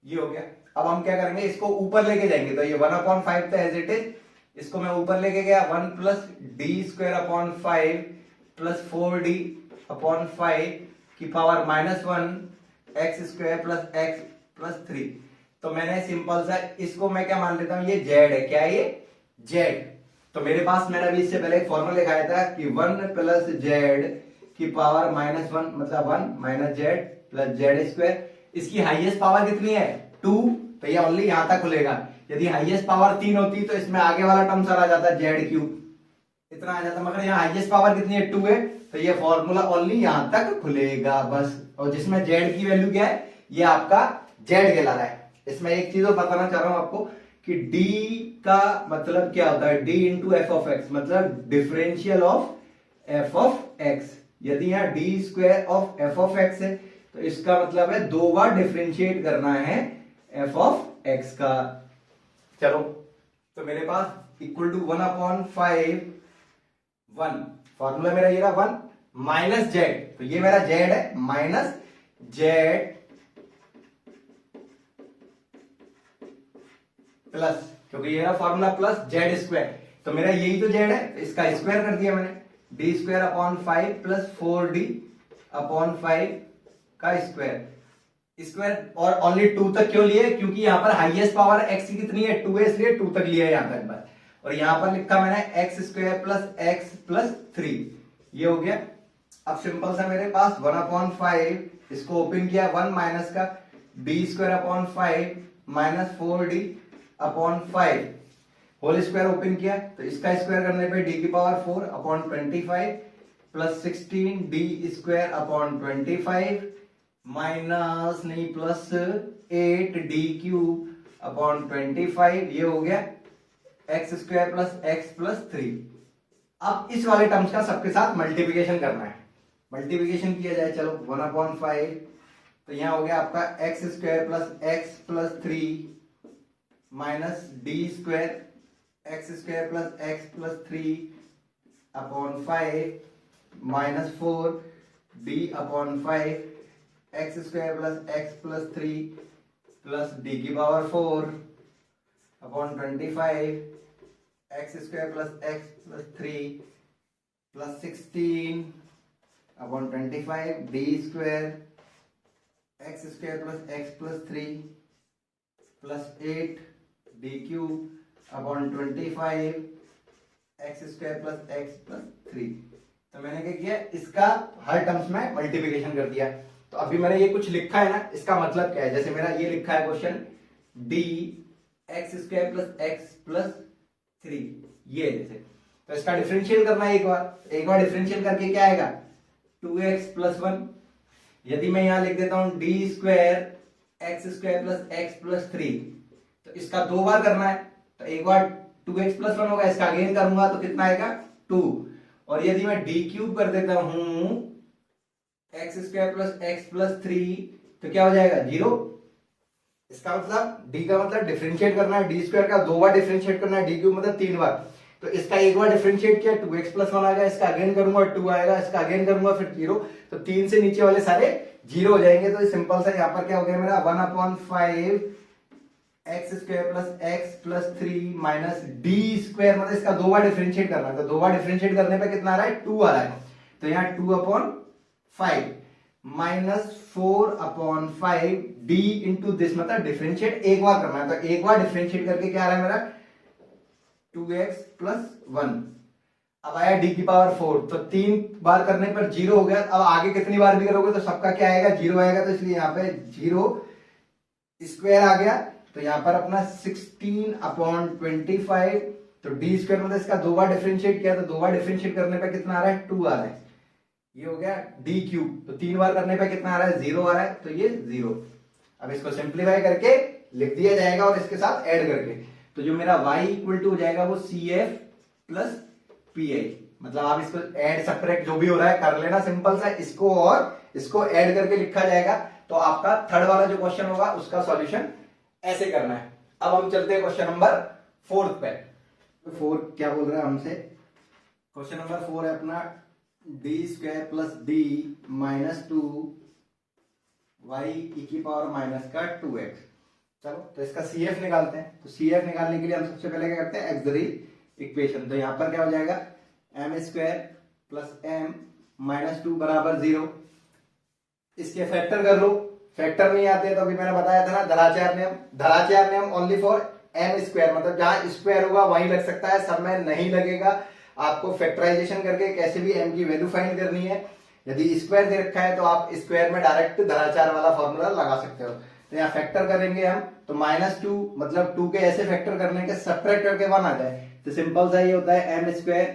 ये हो गया। अब हम क्या करेंगे, इसको ऊपर लेके जाएंगे। तो ये 1/5 तो एज इट इज, इसको मैं ऊपर लेके गया, 1 plus D square upon 5 plus 4d upon 5 की power -1 x square plus x plus 3। तो मैंने सिंपल सा इसको मैं क्या मान लेता हूं, ये जेड है। क्या है ये, जेड। तो मेरे पास मैंने अभी इससे पहले एक फॉर्मूला लिखाया था कि 1 प्लस जेड की पावर -1 मतलब 1 minus Z plus Z square. इसकी हाईएस्ट पावर कितनी है 2, तो ये ओनली यहां तक खुलेगा। यदि हाईएस्ट पावर 3 होती तो इसमें आगे वाला टर्म चला जाता जेड क्यूब, इतना आ जाता, मगर यहाँ हाईएस्ट पावर कितनी है 2 है, तो ये फॉर्मूला ओनली यहां तक खुलेगा बस। और जिसमें जेड की वैल्यू क्या है, ये आपका जेड कहला रहा है। इसमें एक चीज और बताना चाह रहा हूं आपको कि d का मतलब क्या होता है, d into f of x मतलब differential of f of x. यदि यहाँ d square of f of x है तो इसका मतलब है 2 बार डिफरेंशिएट करना है एफ ऑफ एक्स का। चलो, तो मेरे पास इक्वल टू 1/5 1, फॉर्मूला मेरा ये रहा 1 माइनस जेड, तो ये मेरा जेड है माइनस जेड प्लस, क्योंकि ये रहा फॉर्मूला प्लस जेड स्क्वायर, तो मेरा यही तो जेड है, तो इसका स्क्वायर कर दिया मैंने, D square upon 5 plus 4d upon 5 का स्क्वायर। स्क्वायर और ओनली 2 तक क्यों लिए, क्योंकि यहां पर हाईएस्ट पावर x की कितनी है 2 है, इसलिए 2 तक लिया है यहां तक बस। और यहां पर लिखा मैंने x square plus x plus 3, ये हो गया। अब सिंपल सा मेरे पास 1/5, इसको ओपन किया 1 माइनस का D square upon 5 minus 4d upon 5 whole square open किया, तो इसका स्क्वायर करने पे d की power 4 upon 25 plus 16 D square upon 25 minus नहीं प्लस 8 डी क्यूब अपॉन 25, ये हो गया x square plus x plus 3। अब इस वाले टर्म्स का सबके साथ मल्टीप्लिकेशन करना है, मल्टीप्लिकेशन किया जाए। चलो 1/5, तो यहां हो गया आपका x square plus x plus 3 minus d square x square plus x plus 3 upon 5 minus 4 d upon 5 x square plus x plus 3 plus d की power 4 upon 25 x square plus x plus 3 plus 16 upon 25 d square x square plus x plus 3 plus 8 D cube upon 25 x square plus x plus 3। तो मैंने क्या किया, इसका हर terms में multiplication कर दिया। तो अभी मैंने ये कुछ लिखा है ना, इसका मतलब क्या है, जैसे मेरा ये लिखा है question D x square plus x plus 3, ये जैसे, तो इसका डिफरेंशियल करना है एक बार डिफरेंशियल करके क्या आएगा 2x प्लस 1। यदि मैं यहां लिख देता हूं D square x square plus x plus 3, तो इसका 2 बार करना है, तो एक बार 2x प्लस 1 होगा, इसका अगेन करूंगा तो कितना आएगा 2। और यदि मैं डी क्यूब कर देता हूं x square plus x plus 3, तो क्या हो जाएगा 0। इसका मतलब डी का मतलब डिफरेंशिएट करना है, डी स्क्वायर का 2 बार डिफरेंशिएट करना है, डी क्यूब मतलब 3 बार, तो इसका एक बार डिफरेंशिएट किया 2x प्लस 1 आएगा, इसका अगेन करूंगा 2 आएगा, इसका अगेन करूंगा फिर 0, तो 3 से नीचे वाले सारे 0 हो जाएंगे। तो सिंपल सा यहाँ पर क्या हो गया मेरा 1/5 x square plus x plus 3 minus d square, मतलब इसका 2 बार डिफरेंशिएट करना है, तो 2 बार डिफरेंशिएट करने पे कितना आ रहा है 2 आ रहा है, तो यहाँ 2/5 माइनस 4/5 डी इंटू दिस, मतलब डिफरेंशिएट एक बार करना है, तो एक बार डिफरेंशिएट करके क्या आ रहा है मेरा 2x प्लस 1। अब आया डी की पावर 4, तो 3 बार करने पर 0 हो गया। अब आगे कितनी बार भी करोगे तो सबका क्या आएगा 0 आएगा, तो इसलिए यहाँ पे 0 स्क्वायर आ गया, तो यहाँ पर अपना 16/25, तो डी स्क्वायर मतलब इसका 2 बार डिफरेंशिएट किया, तो 2 बार डिफरेंशिएट करने पे कितना आ रहा है 2 आ रहा है, ये हो गया डी क्यूब, तो 3 बार करने पे कितना आ रहा है 0 आ रहा है, तो ये 0। अब इसको सिंप्लीफाई करके लिख दिया जाएगा और इसके साथ ऐड करके, तो जो मेरा y इक्वल टू हो जाएगा वो CF प्लस PI, मतलब आप इसको ऐड सब्ट्रैक्ट जो भी हो रहा है कर लेना सिंपल सा, इसको और इसको ऐड करके लिखा जाएगा। तो आपका थर्ड वाला जो क्वेश्चन होगा उसका सॉल्यूशन ऐसे करना है। अब हम चलते हैं क्वेश्चन नंबर 4 पे। 4 क्या बोल रहा है हमसे, क्वेश्चन नंबर 4 है अपना d square plus d minus 2 y e की पावर माइनस का 2x। चलो, तो इसका CF निकालते हैं। तो CF निकालने के लिए हम सबसे पहले क्या करते हैं एक्सिलरी इक्वेशन, तो यहां पर क्या हो जाएगा m square plus m minus 2 बराबर 0। इसके फैक्टर कर लो, फैक्टर नहीं आते तो अभी मैंने बताया था ना धराचार नियम, धराचार नियम ओनली फॉर एम स्क्वायर, मतलब जहां स्क्वायर होगा वहीं लग सकता है, सब में नहीं लगेगा। आपको फैक्टराइजेशन करके कैसे भी एम की वैल्यू फाइंड करनी है। यदि स्क्वायर दे रखा है तो आप स्क्वायर में डायरेक्ट धनाचार वाला फॉर्मूला लगा सकते हो। तो यहाँ फैक्टर करेंगे हम, तो -2 मतलब 2 के ऐसे फैक्टर करने के सब्ट्रैक्ट करके 1 आ जाए, तो सिंपल सा ये होता है M square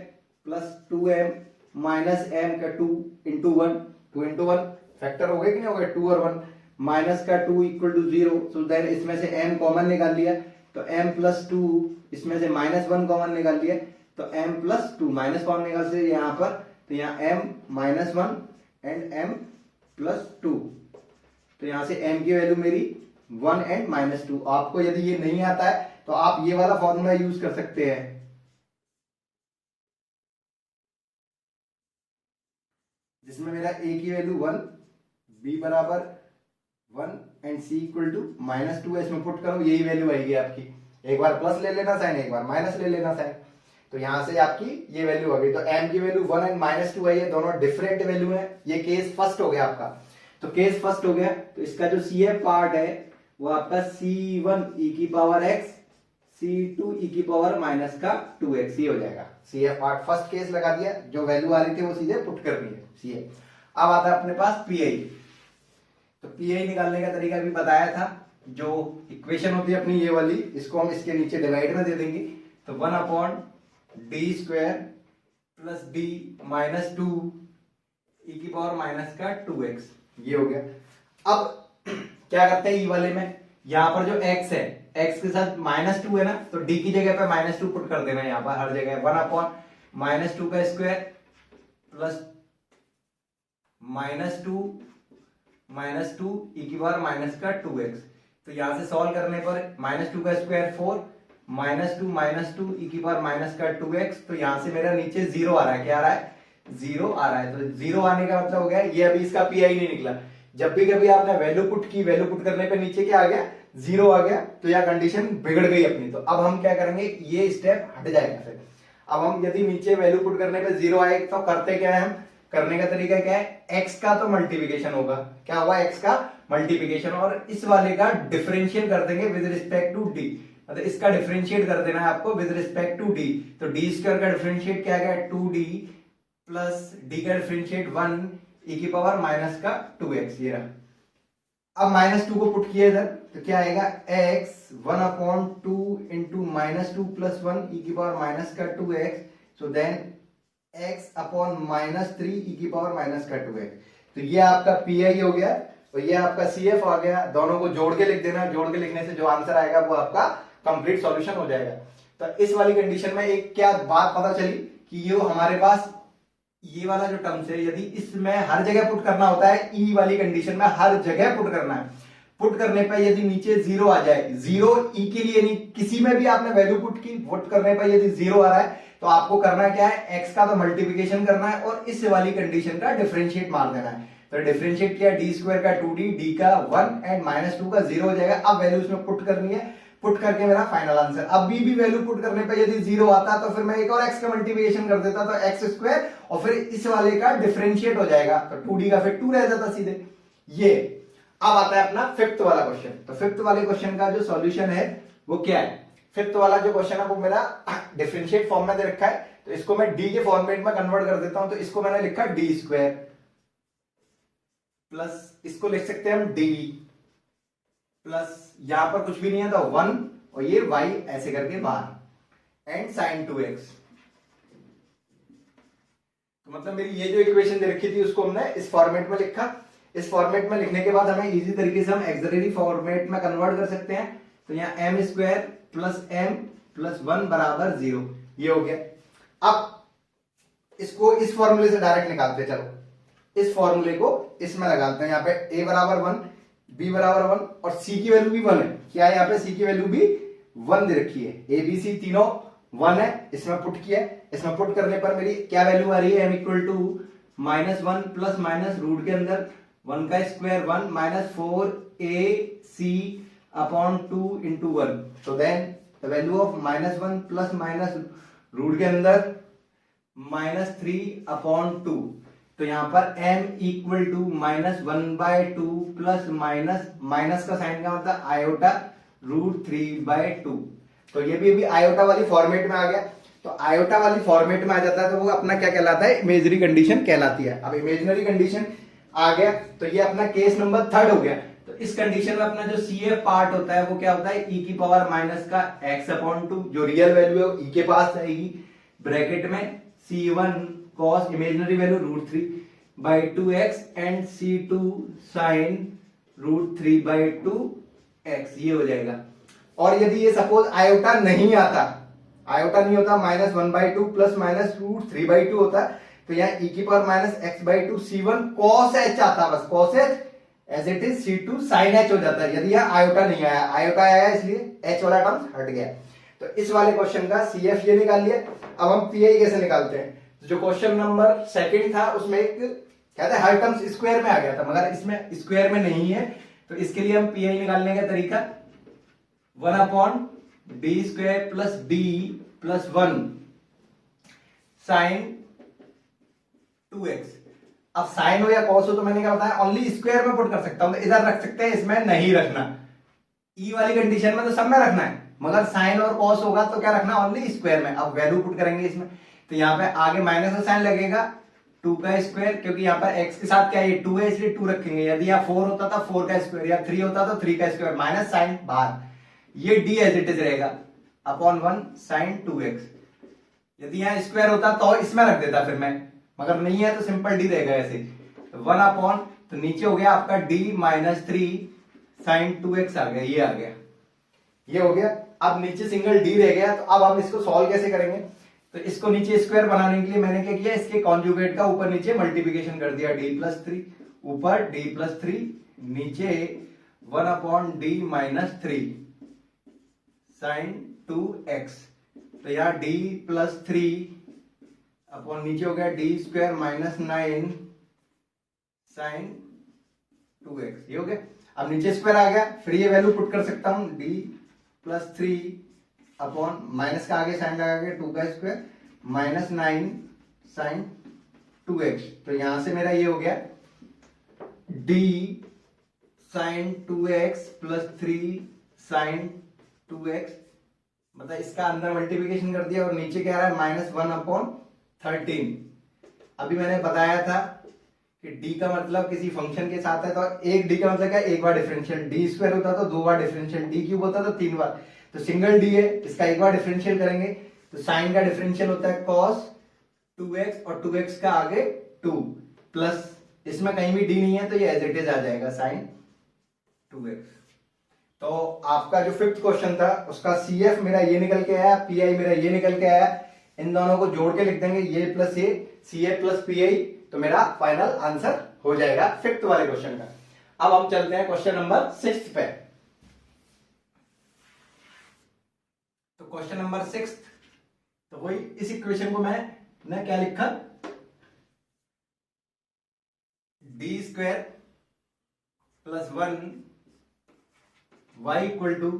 plus 2m minus M का 2 इंटू 1, 2 इंटू 1 फैक्टर हो गए कि नहीं हो गए, 2 और 1, माइनस का 2 इक्वल टू 0, सो देन इसमें से m कॉमन निकाल लिया, तो m प्लस 2, इसमें से -1 कॉमन निकाल लिया, तो m प्लस 2 माइनस कॉमन निकाल से यहाँ पर, तो यहाँ m -1 एंड m प्लस 2, तो यहां से m की वैल्यू मेरी 1 एंड -2। आपको यदि ये नहीं आता है तो आप ये वाला फॉर्मूला यूज कर सकते हैं, जिसमें मेरा a की वैल्यू 1, b बराबर 1 एंड c इक्वल टू -2 है, इसमें पुट करो यही वैल्यू आएगी आपकी। एक बार प्लस ले लेना साइन, एक बार माइनस ले लेना साइन, तो यहां से आपकी ये वैल्यू आ गई। तो m की वैल्यू 1 एंड -2 है, ये दोनों डिफरेंट वैल्यू है। ये केस फर्स्ट हो गया आपका, तो केस फर्स्ट हो गया, तो इसका जो CF पार्ट है वो आपका C1 e की पावर x, C2 e की पावर माइनस का 2x ही हो जाएगा। CF पार्ट फर्स्ट केस लगा दिया, जो वैल्यू आ रही थी वो सीधे पुट करनी है CF। अब आता है अपने पास PI, तो PI निकालने का तरीका भी बताया था। जो इक्वेशन होती है अपनी ये वाली, इसको हम इसके नीचे डिवाइड में दे देंगे, तो 1/d² plus d minus 2 e की पावर माइनस का 2x, ये हो गया। अब क्या करते हैं, ई वाले में यहां पर जो x है, x के साथ -2 है ना, तो d की जगह पे -2 पुट कर देना यहां पर हर जगह, 1/-2 का स्क्वायर प्लस -2 e की पावर माइनस का 2x, तो यहां से सॉल्व करने पर -2 का स्क्वायर 4, -2 e की पावर माइनस का 2x, तो यहां से मेरा नीचे 0 आ रहा है, क्या आ रहा है, 0 आ रहा है। तो 0 आने का मतलब हो गया ये अभी इसका PI नहीं निकला। जब भी कभी आपने वैल्यू पुट की, वैल्यू पुट करने पे नीचे क्या आ गया, 0 आ गया, तो यह कंडीशन बिगड़ गई अपनी। तो अब हम क्या करेंगे, ये स्टेप हट जाएगा फिर। अब हम यदि नीचे वैल्यू पुट करने पे 0 आए तो करते क्या है, हम करने का तरीका क्या है, x का तो मल्टीप्लिकेशन होगा, क्या होगा, x का मल्टीप्लिकेशन, और इस वाले का डिफरेंशियल कर देंगे विद रिस्पेक्ट टू d, मतलब इसका डिफरेंशिएट कर देना है आपको विद रिस्पेक्ट टू d। तो d² का डिफरेंशिएट क्या गया, 2d प्लस d का डिफरेंशिएट 1 e की पावर माइनस का 2x, ये रहा। अब -2 को पुट किया इधर, तो क्या आएगा, x 1/2 इंटू -2 प्लस 1 e की पावर माइनस का 2x, so then x upon -3 e की पावर माइनस का 2x। तो ये आपका PI हो गया और ये आपका CF आ गया। दोनों को जोड़ के लिख देना, जोड़ के लिखने से जो आंसर आएगा वो आपका कंप्लीट सॉल्यूशन हो जाएगा। तो इस वाली कंडीशन में एक क्या बात पता चली कि ये हमारे पास ये वाला जो टर्म्स है, यदि इसमें हर जगह पुट करना होता है, ई वाली कंडीशन में हर जगह पुट करना है। पुट करने पर यदि नीचे 0 आ जाए, 0 ई के लिए नहीं, किसी में भी आपने वैल्यू पुट की, पुट करने पर यदि 0 आ रहा है तो आपको करना क्या है, x का तो मल्टीप्लिकेशन करना है और इस वाली कंडीशन का डिफरेंशिएट मार देना है। तो डिफरेंशिएट किया, d² का 2d, d का 1 एंड -2 का 0 हो जाएगा। अब वैल्यू इसमें पुट करनी है, पुट करके मेरा फाइनल आंसर। अब भी वैल्यू पुट करने पे यदि 0 आता तो फिर मैं एक और x का मल्टीप्लिकेशन कर देता, तो x² और फिर इस वाले का डिफरेंशिएट हो जाएगा, तो 2d का फिर 2 रह जाता सीधे। ये अब आता है अपना फिफ्थ वाला क्वेश्चन। तो फिफ्थ वाले क्वेश्चन का जो सॉल्यूशन है वो क्या है, फिफ्थ वाला जो क्वेश्चन है वो मेरा डिफरेंशिएट फॉर्म में दे रखा है, तो इसको मैं d के फॉर्मेट में कन्वर्ट कर देता हूं। तो इसको मैंने लिखा d² प्लस इसको लिख सकते हैं हम d प्लस यहां पर कुछ भी नहीं है तो 1 और ये y ऐसे करके बाहर एंड sin 2x। तो मतलब मेरी ये जो इक्वेशन दे रखी थी उसको हमने इस फॉर्मेट में लिखा। इस फॉर्मेट में लिखने के बाद हमें इजी तरीके से हम एक्सिलरी फॉर्मेट में कन्वर्ट कर सकते हैं। तो यहाँ m² प्लस m प्लस 1 बराबर 0, ये हो गया। अब इसको इस फॉर्मूले से डायरेक्ट निकालते हैं। चलो इस फॉर्मूले को इसमें लगाते हैं। यहाँ पे a बराबर 1, b बराबर 1 और c की वैल्यू भी 1 है। क्या है, यहाँ पे c की वैल्यू भी 1 दे रखी है। a b c तीनों 1 है, इसमें पुट किया है। इसमें पुट करने पर मेरी क्या वैल्यू आ रही है, m equal to -1 plus minus root के अंदर 1 का square 1 minus 4ac upon 2 into 1। तो then the value of -1 plus minus root के अंदर -3 अपॉन 2। तो यहां पर m equal to -1/2 plus minus का साइन का मतलब आयोटा √3/2। तो ये भी अभी आयोटा वाली फॉर्मेट में आ गया। तो आयोटा वाली फॉर्मेट में आ जाता है तो वो अपना क्या कहलाता है, इमेजनरी कंडीशन कहलाती है। अब इमेजनरी कंडीशन आ गया तो ये अपना केस नंबर 3 हो गया। तो इस कंडीशन में अपना जो CF पार्ट होता है वो क्या होता है, e की पावर माइनस का x/2, जो रियल वैल्यू है e के पास आएगी, ब्रैकेट में C1 cos imaginary value √3/2x and C2 sin √3/2x, ये हो जाएगा। और यदि ये सपोज आयोटा नहीं आता, आयोटा नहीं होता, -1/2 प्लस माइनस √3/2 होता, तो यहाँ e की power minus x/2 C1 cos h आता, बस cos h as it is C2 sin h हो जाता है। यदि यहाँ आयोटा नहीं आया, आयोटा आया इसलिए h वाला टर्म हट गया। तो इस वाले क्वेश्चन का CF ये निकाल लिया। अब हम PI कैसे निकालते हैं, तो जो क्वेश्चन नंबर 2 था उसमें एक कहते हैं हर टर्म्स स्क्वायर में आ गया था, मगर इसमें स्क्वायर में नहीं है। तो इसके लिए हम PI निकालने का तरीका 1/d² plus d plus 1 sin 2x। अब साइन हो या कॉस हो तो मैंने क्या बताया, ओनली स्क्वायर में पुट कर सकता हूं, तो इधर रख सकते हैं, इसमें नहीं रखना। ई वाली कंडीशन में तो सब में रखना है, मगर साइन और कॉस होगा तो क्या रखना, ओनली स्क्वायर में। अब वैल्यू पुट करेंगे इसमें, तो यहाँ पे आगे माइनस का साइन लगेगा 2 का स्क्वायर, क्योंकि यहाँ पर x के साथ क्या है 2 है इसलिए 2 रखेंगे। यदि यहाँ 4 होता था 4 का स्क्वायर, या 3 होता तो 3 का स्क्वायर, माइनस साइन बाहर, ये d एज इट इज रहेगा अपॉन 1 sin 2x। यदि यहाँ स्क्वायर होता तो इसमें रख देता फिर मैं, मगर नहीं है तो सिंपल d रहेगा ऐसे। 1 अपॉन, तो नीचे हो गया आपका d माइनस 3 sin 2x आ गया, ये आ गया, ये हो गया। अब नीचे सिंगल d रह गया, तो अब हम इसको सॉल्व कैसे करेंगे, तो इसको नीचे स्क्वायर बनाने के लिए मैंने क्या किया, इसके कॉन्जुगेट का ऊपर नीचे मल्टीप्लिकेशन कर दिया, d प्लस 3 ऊपर d प्लस 3 नीचे 1 upon d minus 3 sin 2x। तो यहाँ d प्लस 3 अपॉन नीचे हो गया d² माइनस 9 sin 2x, ये हो गया। अब नीचे स्क्वायर आ गया, फिर ये वैल्यू पुट कर सकता हूं, d प्लस 3 अपॉन माइनस का आगे साइन लगा के 2 का स्क्वायर माइनस 9 sin 2x। तो यहां से मेरा ये हो गया d sin 2x plus 3 sin 2x, मतलब इसका अंदर मल्टीप्लिकेशन कर दिया और नीचे क्या रहा है -1/13। अभी मैंने बताया था कि d का मतलब किसी फंक्शन के साथ है, तो एक d का मतलब क्या, एक बार डिफरेंशियल, d² होता तो 2 बार डिफरेंशियल, d³ होता तो 3 बार, तो सिंगल d है, इसका एक बार डिफरेंशियल करेंगे तो साइन का डिफरेंशियल होता है cos 2x और 2x का आगे 2 प्लस, इसमें कहीं भी d नहीं है तो ये एज इट इज आ जाएगा sin 2x। तो आपका जो 5th क्वेश्चन था उसका CF मेरा ये निकल के आया, PI मेरा ये निकल के आया, इन दोनों को जोड़ के लिख देंगे, ये प्लस ये CF प्लस PI, तो मेरा फाइनल आंसर हो जाएगा 5th वाले क्वेश्चन का। अब हम चलते हैं क्वेश्चन नंबर 6 पे। तो क्वेश्चन नंबर 6, तो वही इस इक्वेशन को मैंने क्या लिखा, d² plus 1 y equal to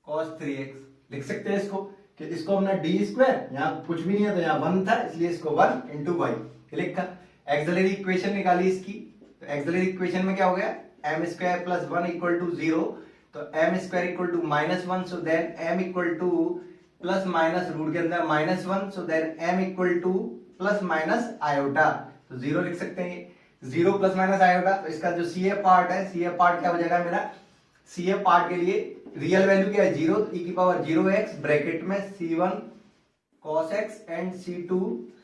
cos 3x लिख सकते हैं इसको, कि इसको हमने d², यहां कुछ भी नहीं है तो यहां 1 था इसलिए इसको 1 इंटू वाई लिखा। एक्सिलरी इक्वेशन निकाली इसकी, तो एक्सिलरी इक्वेशन में क्या हो गया, m² प्लस 1 इक्वल टू 0, तो m² equal to -1, so then m equal to plus minus root के अंदर -1, so then m equal to plus minus iota, तो 0 लिख सकते हैं, 0 प्लस माइनस आयोटा। तो इसका जो CF पार्ट है, CF पार्ट क्या हो जाएगा मेरा, CF पार्ट के लिए रियल वैल्यू क्या है 0, तो e की पावर 0x ब्रैकेट में C1 cos x and C2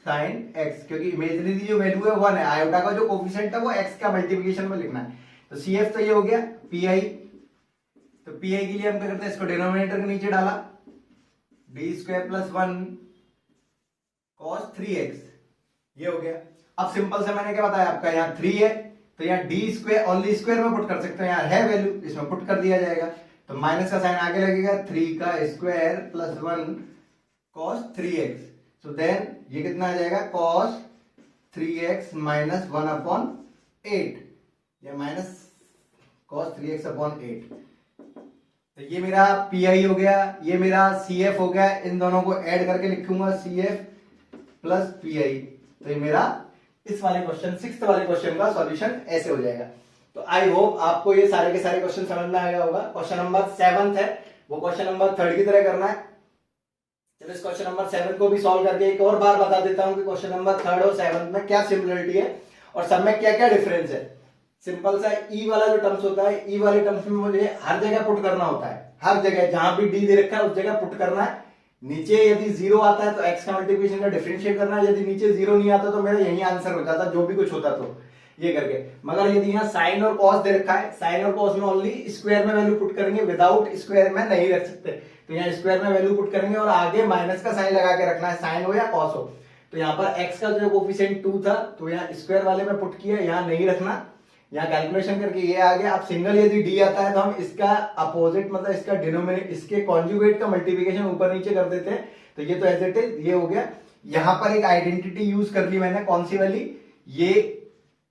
sin x, क्योंकि इमेजनरी जो वैल्यू है 1 है, आयोटा का जो कोफिशिएंट है वो x का मल्टीप्लिकेशन में लिखना है। तो CF तो ये हो गया, PI, तो PI के लिए हम क्या करते हैं, इसको डिनोमिनेटर के नीचे डाला, d² प्लस 1 cos 3x, ये हो गया। अब सिंपल से मैंने क्या बताया आपका, यहाँ 3 है तो यहाँ d² ओनली स्क्वायर में पुट कर सकते हैं, यहाँ है वैल्यू इसमें पुट कर दिया जाएगा, तो माइनस का साइन आगे लगेगा, 3 का square plus 1 cos 3x, so then ये कितना आ जाएगा cos 3x माइनस 1/8, या माइनस cos 3x अपॉन 8। तो ये मेरा PI हो गया, ये मेरा CF हो गया, इन दोनों को ऐड करके लिखूंगा CF प्लस PI, तो ये मेरा इस वाले क्वेश्चन 6th वाले क्वेश्चन का सॉल्यूशन ऐसे हो जाएगा। तो आई होप आपको ये सारे के सारे क्वेश्चन समझ में आया होगा। क्वेश्चन नंबर 7 है, वो क्वेश्चन नंबर 3 की तरह करना है। चलो इस क्वेश्चन नंबर 7 को भी सॉल्व करके एक और बार बता देता हूं कि क्वेश्चन नंबर 3 और 7 में क्या सिमिलरिटी है और सब में क्या क्या डिफरेंस है। सिंपल सा ई वाला जो टर्म्स होता है, ई वाले टर्म्स में मुझे हर जगह पुट करना होता है, हर जगह जहां भी डी दे रखा है उस जगह पुट करना है। नीचे यदि 0 आता है तो एक्स का मल्टीप्लिकेशन का डिफरेंशिएट करना है, यदि नीचे 0 नहीं आता तो मेरा यही आंसर हो जाता जो भी कुछ होता तो ये करके। मगर यदि यहाँ साइन और कॉस दे रखा है, साइन और कॉस में ओनली स्क्वायर में वैल्यू पुट करेंगे, विदाउट स्क्वायर में नहीं रख सकते, तो यहाँ स्क्वायर में वैल्यू पुट करेंगे और आगे माइनस का साइन लगा के रखना है, साइन हो या कॉस हो। तो यहाँ पर x का जो कोफिशिएंट 2 था तो यहाँ स्क्वायर वाले में पुट किया, यहाँ नहीं रखना, यहाँ कैलकुलेशन करके ये आ गया। अब सिंगल यदि डी आता है तो हम इसका अपोजिट मतलब इसका डिनोमिनेटर, इसके कॉन्जुगेट का मल्टीप्लिकेशन ऊपर नीचे कर देते हैं, तो ये तो एज इट इज ये हो गया। यहां पर एक आइडेंटिटी यूज कर ली मैंने, कौन सी वाली, ये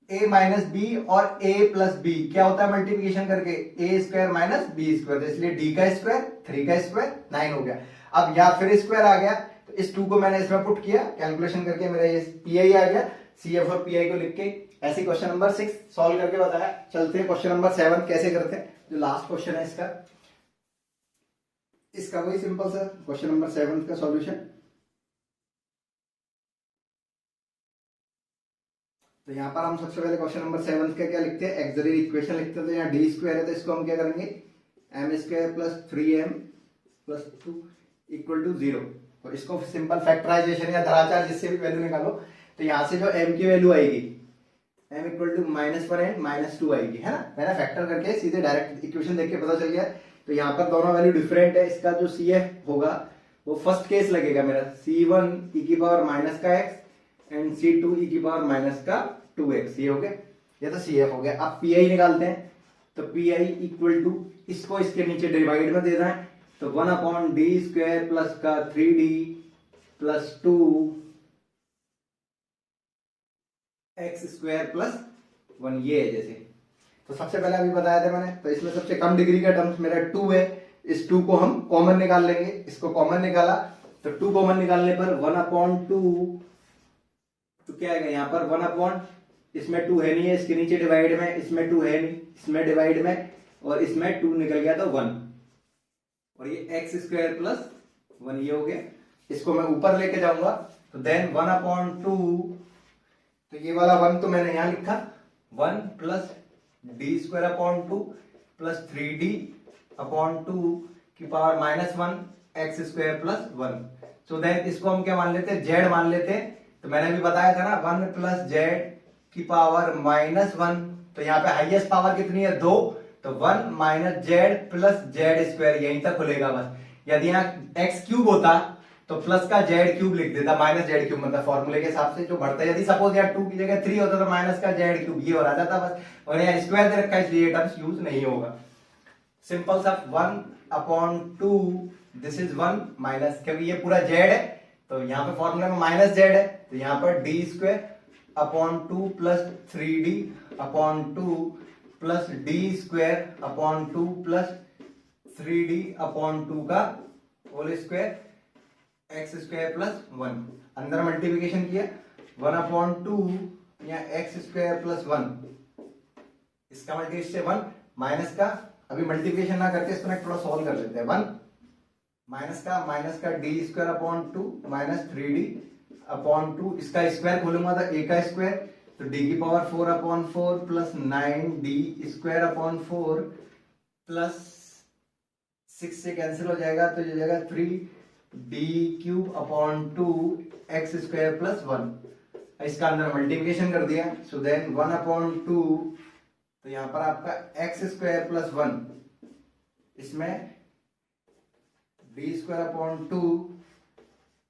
a माइनस बी और a प्लस बी क्या होता है मल्टीप्लिकेशन करके, a square minus B square, तो इसलिए d का स्क्वायर 3 का स्क्वायर 9 हो गया। अब यहाँ फिर स्क्वायर आ गया तो इस 2 को मैंने इसमें पुट किया, कैलकुलेशन करके मेरा ये पीआई आ गया, सीएफ और पीआई को लिख के ऐसे क्वेश्चन नंबर 6 सॉल्व करके बताया। चलते हैं क्वेश्चन नंबर 7 कैसे करते हैं, जो लास्ट क्वेश्चन है इसका वही सिंपल सा क्वेश्चन नंबर 7 का सॉल्यूशन। तो यहाँ पर हम सबसे पहले क्वेश्चन नंबर 7 का क्या लिखते हैं, एक्सिलरी इक्वेशन लिखते हैं। तो यहाँ डी स्क्वायर है तो इसको हम क्या करेंगे, M square plus 3m plus 2 equal to 0। तो इसको सिंपल फैक्टराइजेशन या धराचार जिससे भी वैल्यू निकालो, तो यहाँ से जो m की वैल्यू आएगी m इक्वल टू -1 एंड -2 आएगी, है ना। मैंने फैक्टर करके सीधे डायरेक्ट इक्वेशन देख के पता चल गया। तो यहाँ पर दोनों वैल्यू डिफरेंट है, इसका जो CF होगा वो फर्स्ट केस लगेगा मेरा, C1 e की पावर माइनस का x एंड C2 e की पावर माइनस का 2x, ये हो गया, ये तो CF हो गया। अब PI निकालते हैं, तो PI इक्वल टू इसको इसके नीचे डिवाइड में देना है, तो 1 अपॉन डी स्क्वायर प्लस का 3d plus 2 x square plus 1, ये है जैसे। तो सबसे पहले अभी बताया था मैंने, तो इसमें सबसे कम डिग्री का टर्म्स मेरा 2 है, इस 2 को हम कॉमन निकाल लेंगे, इसको कॉमन निकाला तो 2 कॉमन निकालने पर 1 अपॉन 2, तो क्या आएगा यहाँ पर 1 अपॉन, इसमें 2 है नहीं है, इसके नीचे डिवाइड में, इसमें 2 है नहीं, इसमें डिवाइड में, और इसमें 2 निकल गया तो 1, और ये एक्स स्क्वायर प्लस 1 ये हो गया। इसको मैं ऊपर लेके जाऊंगा तो देन 1 अपॉन 2, तो ये वाला 1 तो मैंने यहां लिखा, 1 plus D square upon 2 plus 3d upon 2 की power -1 x square plus 1। So then इसको हम क्या मान लेते हैं, जेड मान लेते हैं। तो मैंने भी बताया था ना 1 प्लस जेड की पावर -1, तो यहाँ पे हाईएस्ट पावर कितनी है 2, तो 1 minus Z plus Z square, यहीं तक खुलेगा बस। यदि यहाँ एक्स क्यूब होता तो प्लस का जेड क्यूब लिख देता, माइनस जेड क्यूब, मतलब फॉर्मूले के हिसाब से जो बढ़ता है। यदि सपोज यहाँ 2 की जगह 3 होता तो माइनस का जेड क्यूब ये और आ जाता बस, और यहाँ स्क्वायर दे रखा है इसलिए टर्म्स यूज नहीं होगा। सिंपल सा 1 अपॉन 2, दिस इज 1 माइनस, क्योंकि ये पूरा जेड है तो यहाँ पे फॉर्मूले में माइनस जेड है, तो यहाँ पर D square upon 2 plus 3d upon 2 plus D square upon 2 plus 3d upon 2 का whole square x square plus 1। अंदर मल्टीप्लिकेशन किया 1 अपॉन 2 या एक्स स्क्वायर प्लस 1, इसका मल्टीप्लिकेशन 1 माइनस का, अभी मल्टीप्लिकेशन ना करके इसको थोड़ा सॉल्व कर लेते हैं। 1 माइनस का D square upon 2 minus 3d upon 2, इसका स्क्वायर खोलूंगा तो a का स्क्वायर, तो d की power 4 upon 4 plus 9d square upon 4 plus 6 से कैंसिल हो जाएगा तो ये जाएगा 3d cube upon 2 x square plus 1। इसका अंदर मल्टीप्लिकेशन कर दिया, सो देन 1 अपॉन 2, तो यहां पर आपका एक्स स्क्वायर प्लस 1, इसमें d square upon 2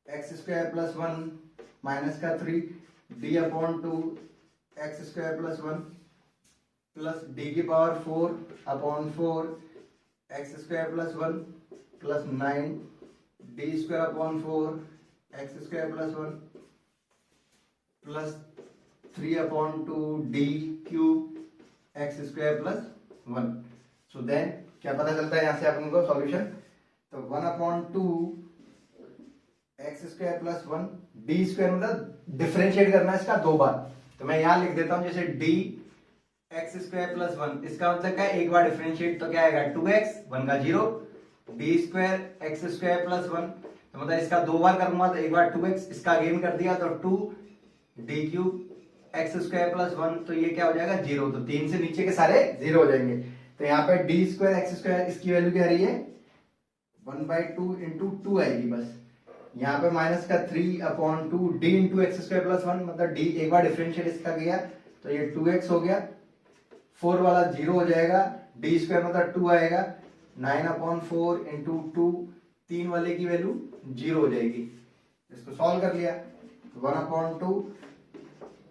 x square plus 1 minus का 3 d upon 2 x square plus 1 plus d की power 4 upon 4 x square plus 1 plus 9 d square upon 4 x square plus 1 plus 3 upon 2 d cube x square plus 1। So then क्या पता चलता है यहाँ से अपन को solution, तो 1 upon 2 x square plus 1 D square, मतलब डिफरेंशिएट करना है इसका 2 बार, तो मैं यहां लिख देता हूं जैसे डी एक्स स्क्वायर प्लस 1, इसका मतलब क्या है, एक बार डिफरेंशिएट तो क्या आएगा 2x, 1 का 0, D square x square plus 1, तो मतलब इसका 2 बार करूंगा तो एक बार 2x, इसका गेन कर दिया तो 2 d cube x square plus 1, तो ये क्या हो जाएगा 0, तो 3 से नीचे के सारे 0 हो जाएंगे। तो यहाँ पे डी स्क्वायर एक्स स्क्वायर इसकी वैल्यू क्या आ रही है 1/2 इंटू 2 आएगी बस। यहाँ पे माइनस का 3/2 D into x square plus 1, मतलब डी एक बार डिफरेंशियल इसका गया तो ये 2x हो गया, 4 वाला 0 हो जाएगा, डी स्क्वायर मतलब 2 आएगा, 9/4 इंटू 2, 3 वाले की वैल्यू 0 हो जाएगी। इसको सॉल्व कर लिया, 1/2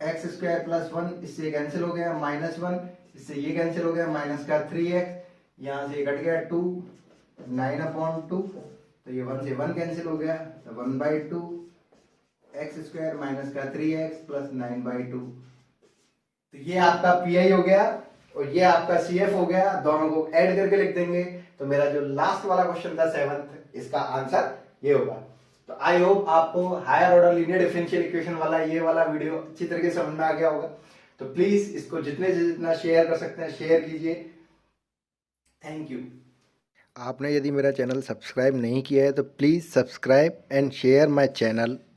एक्स स्क्वायर प्लस 1, इससे कैंसिल हो गया, -1, इससे ये कैंसिल हो गया, माइनस का 3x, यहाँ से कट गया 2, 9/2, तो ये 1 से 1 कैंसिल हो गया, तो 1/2 एक्स स्क्वायर माइनस का 3x प्लस 9/2। तो ये आपका पीआई हो गया और ये आपका सीएफ हो गया, दोनों को ऐड करके लिख देंगे। तो मेरा जो लास्ट वाला क्वेश्चन था 7th, इसका आंसर ये होगा। तो आई होप आपको higher order linear differential equation वाला ये वाला वीडियो अच्छी तरीके से समझ में आ गया होगा। तो प्लीज इसको जितने से जितना शेयर कर सकते हैं शेयर कीजिए। Thank you. आपने यदि मेरा चैनल सब्सक्राइब नहीं किया है तो please subscribe and share my channel.